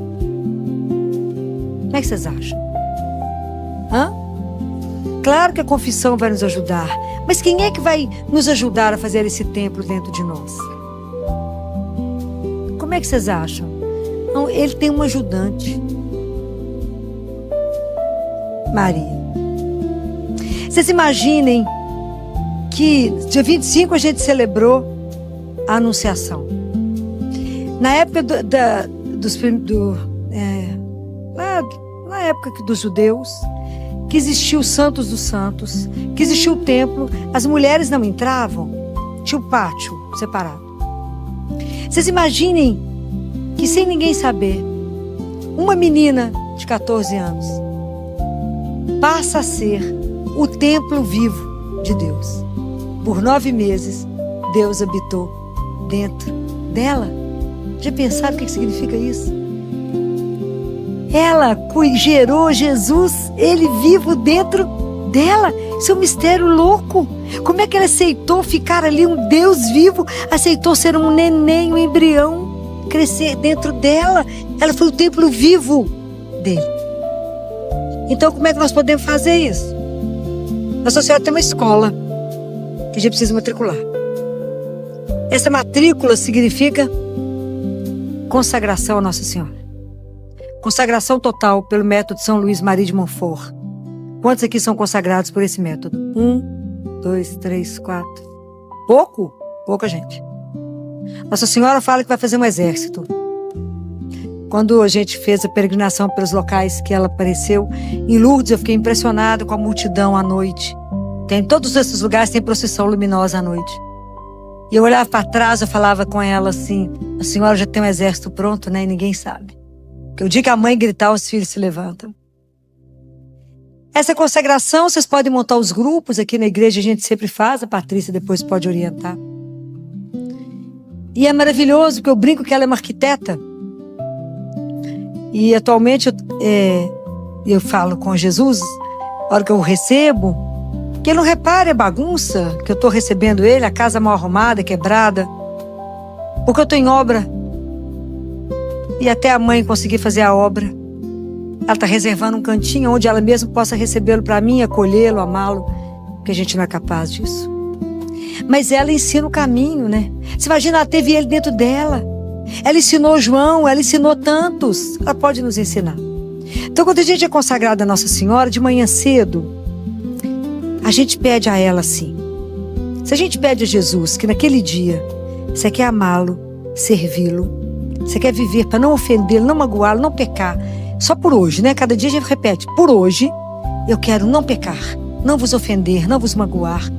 Como é que vocês acham? Claro que a confissão vai nos ajudar, mas quem é que vai nos ajudar a fazer esse templo dentro de nós? Como é que vocês acham? Não, ele tem uma ajudante. Maria. Vocês imaginem que dia 25 a gente celebrou a Anunciação. Na época na época dos judeus, que existiu os Santos dos Santos, que existiu o templo, as mulheres não entravam, tinha o pátio separado. Vocês imaginem que, sem ninguém saber, uma menina de 14 anos passa a ser o templo vivo de Deus. Por 9 meses, Deus habitou dentro dela. Já pensaram o que significa isso? Ela gerou Jesus, ele vivo dentro dela. Isso é um mistério louco. Como é que ela aceitou ficar ali, um Deus vivo, aceitou ser um neném, um embrião, crescer dentro dela? Ela foi o templo vivo dele. Então, como é que nós podemos fazer isso? Nossa Senhora tem uma escola que a gente precisa matricular. Essa matrícula significa consagração a Nossa Senhora. Consagração total pelo método de São Luís Maria de Montfort. Quantos aqui são consagrados por esse método? 1, 2, 3, 4. Pouco? Pouca gente. Nossa Senhora fala que vai fazer um exército. Quando a gente fez a peregrinação pelos locais que ela apareceu, em Lourdes eu fiquei impressionada com a multidão à noite. Em todos esses lugares tem procissão luminosa à noite. E eu olhava para trás, eu falava com ela assim: a senhora já tem um exército pronto, né? E ninguém sabe. Porque o dia que a mãe gritar, os filhos se levantam. Essa consagração, vocês podem montar os grupos. Aqui na igreja a gente sempre faz. A Patrícia depois pode orientar. E é maravilhoso, porque eu brinco que ela é uma arquiteta. E atualmente eu falo com Jesus, na hora que eu recebo, que ele não repare a bagunça, que eu estou recebendo ele, a casa mal arrumada, quebrada. Porque eu estou em obra. E até a mãe conseguir fazer a obra. Ela está reservando um cantinho onde ela mesma possa recebê-lo para mim, acolhê-lo, amá-lo, porque a gente não é capaz disso. Mas ela ensina o caminho, né? Você imagina, ela teve ele dentro dela. Ela ensinou João, ela ensinou tantos. Ela pode nos ensinar. Então, quando a gente é consagrada a Nossa Senhora, de manhã cedo, a gente pede a ela assim. Se a gente pede a Jesus que naquele dia você quer amá-lo, servi-lo, você quer viver para não ofendê-lo, não magoá-lo, não pecar. Só por hoje, né? Cada dia a gente repete: por hoje eu quero não pecar. não vos ofender, não vos magoar.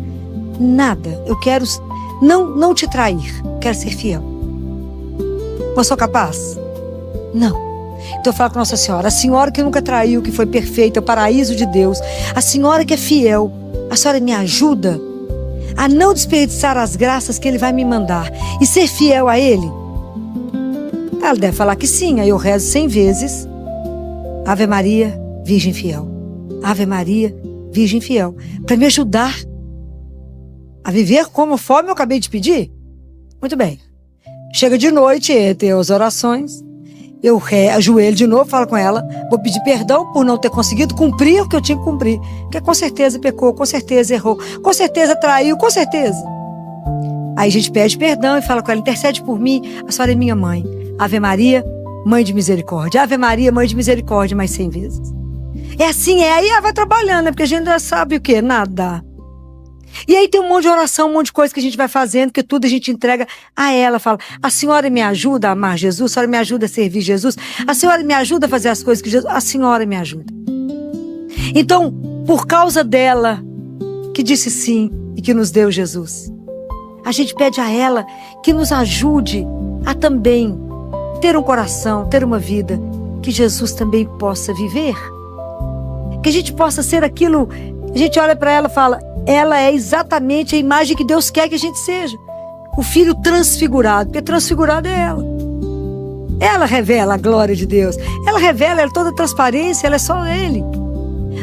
Nada. Eu quero não te trair. Quero ser fiel. Mas sou capaz? Não. Então eu falo com Nossa Senhora, a senhora que nunca traiu, que foi perfeita, o paraíso de Deus, a senhora que é fiel, a senhora me ajuda a não desperdiçar as graças que Ele vai me mandar e ser fiel a Ele? Ela deve falar que sim. Aí eu rezo 100 vezes Ave Maria, Virgem Fiel. Ave Maria, Virgem Fiel, para me ajudar a viver conforme eu acabei de pedir. Muito bem. Chega de noite, entre as orações, eu ajoelho de novo, falo com ela, vou pedir perdão por não ter conseguido cumprir o que eu tinha que cumprir, porque com certeza pecou, com certeza errou, com certeza traiu, com certeza. Aí a gente pede perdão e fala com ela, intercede por mim, a senhora é minha mãe. Ave Maria, Mãe de Misericórdia. Ave Maria, Mãe de Misericórdia, mais 100 vezes. É assim, aí ela vai trabalhando, né? Porque a gente já sabe o quê? Nada. E aí tem um monte de oração, um monte de coisa que a gente vai fazendo, que tudo a gente entrega a ela. Fala, a senhora me ajuda a amar Jesus? A senhora me ajuda a servir Jesus? A senhora me ajuda a fazer as coisas que Jesus... A senhora me ajuda. Então, por causa dela, que disse sim e que nos deu Jesus, a gente pede a ela que nos ajude a também ter um coração, ter uma vida que Jesus também possa viver. Que a gente possa ser aquilo, a gente olha para ela e fala, ela é exatamente a imagem que Deus quer que a gente seja. O Filho transfigurado, porque transfigurado é ela. Ela revela a glória de Deus. Ela revela, ela é toda transparência, ela é só Ele.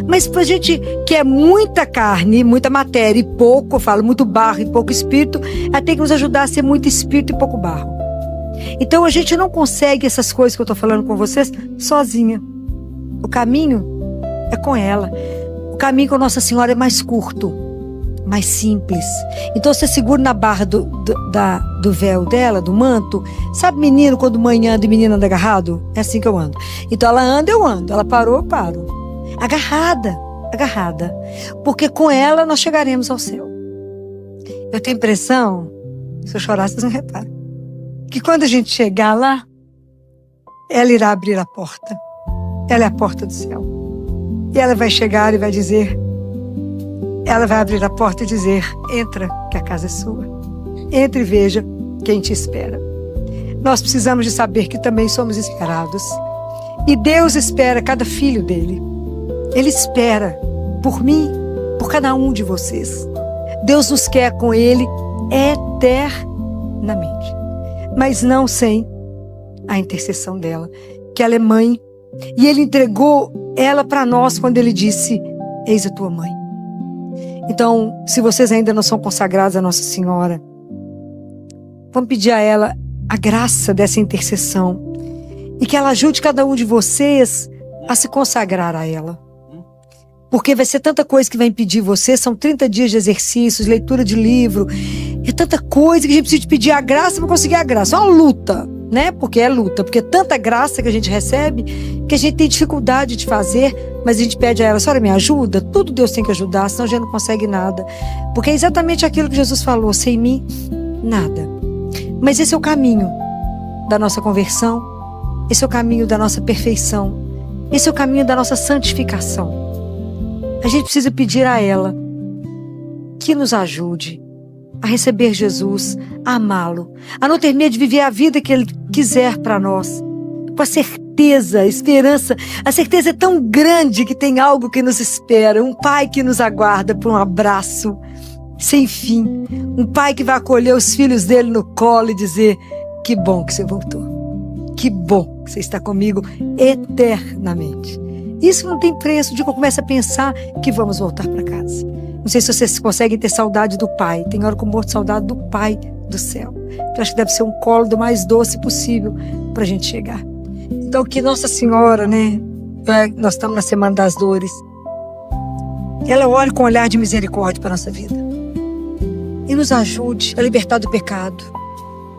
Mas pra gente que é muita carne, muita matéria e pouco, eu falo, muito barro e pouco espírito, ela tem que nos ajudar a ser muito espírito e pouco barro. Então a gente não consegue essas coisas que eu tô falando com vocês sozinha. O caminho é com ela. O caminho com Nossa Senhora é mais curto, mais simples. Então você segura na barra do véu dela, do manto. Sabe menino quando mãe anda e menino anda agarrado? É assim que eu ando. Então ela anda, eu ando. Ela parou, eu paro. Agarrada, agarrada. Porque com ela nós chegaremos ao céu. Eu tenho impressão, se eu chorar vocês não reparam, que quando a gente chegar lá, ela irá abrir a porta. Ela é a porta do céu. E ela vai chegar e vai dizer, ela vai abrir a porta e dizer, entra, que a casa é sua. Entre e veja quem te espera. Nós precisamos de saber que também somos esperados. E Deus espera cada filho dele. Ele espera por mim, por cada um de vocês. Deus nos quer com Ele eternamente. Mas não sem a intercessão dela, que ela é mãe. E Ele entregou ela para nós quando Ele disse, eis a tua mãe. Então, se vocês ainda não são consagrados a Nossa Senhora, vamos pedir a ela a graça dessa intercessão e que ela ajude cada um de vocês a se consagrar a ela. Porque vai ser tanta coisa que vai impedir você, são 30 dias de exercícios, leitura de livro, é tanta coisa que a gente precisa pedir a graça para conseguir a graça. É uma luta, né? Porque é luta, porque é tanta graça que a gente recebe que a gente tem dificuldade de fazer, mas a gente pede a ela, a senhora me ajuda? Tudo Deus tem que ajudar, senão a gente não consegue nada. Porque é exatamente aquilo que Jesus falou, sem mim, nada. Mas esse é o caminho da nossa conversão, esse é o caminho da nossa perfeição, esse é o caminho da nossa santificação. A gente precisa pedir a ela que nos ajude a receber Jesus, a amá-lo, a não ter medo de viver a vida que Ele quiser para nós, com a certeza, a esperança. A certeza é tão grande que tem algo que nos espera, um Pai que nos aguarda por um abraço sem fim, um Pai que vai acolher os filhos dele no colo e dizer, que bom que você voltou, que bom que você está comigo eternamente. Isso não tem preço. O dia que eu começo a pensar que vamos voltar para casa. Não sei se vocês conseguem ter saudade do Pai. Tem hora que eu morro de saudade do Pai do céu. Eu acho que deve ser um colo do mais doce possível para a gente chegar. Então que Nossa Senhora, né? Nós estamos na Semana das Dores. Ela olhe com um olhar de misericórdia para a nossa vida. E nos ajude a libertar do pecado,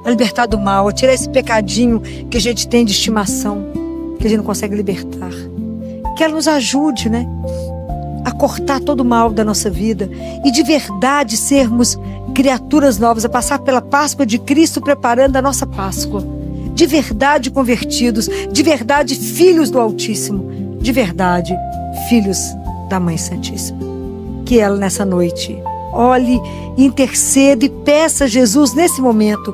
a libertar do mal, a tirar esse pecadinho que a gente tem de estimação, que a gente não consegue libertar. Que ela nos ajude, né, a cortar todo o mal da nossa vida e de verdade sermos criaturas novas, a passar pela Páscoa de Cristo preparando a nossa Páscoa. De verdade convertidos, de verdade filhos do Altíssimo, de verdade filhos da Mãe Santíssima. que ela nessa noite olhe, interceda e peça a Jesus nesse momento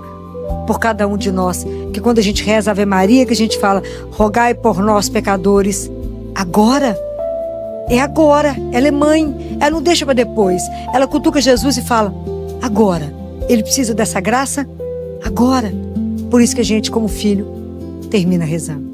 por cada um de nós. Que quando a gente reza a Ave Maria, que a gente fala, rogai por nós pecadores, agora. É agora. Ela é mãe, ela não deixa para depois. Ela cutuca Jesus e fala, agora. Ele precisa dessa graça agora. Por isso que a gente, como filho, termina rezando.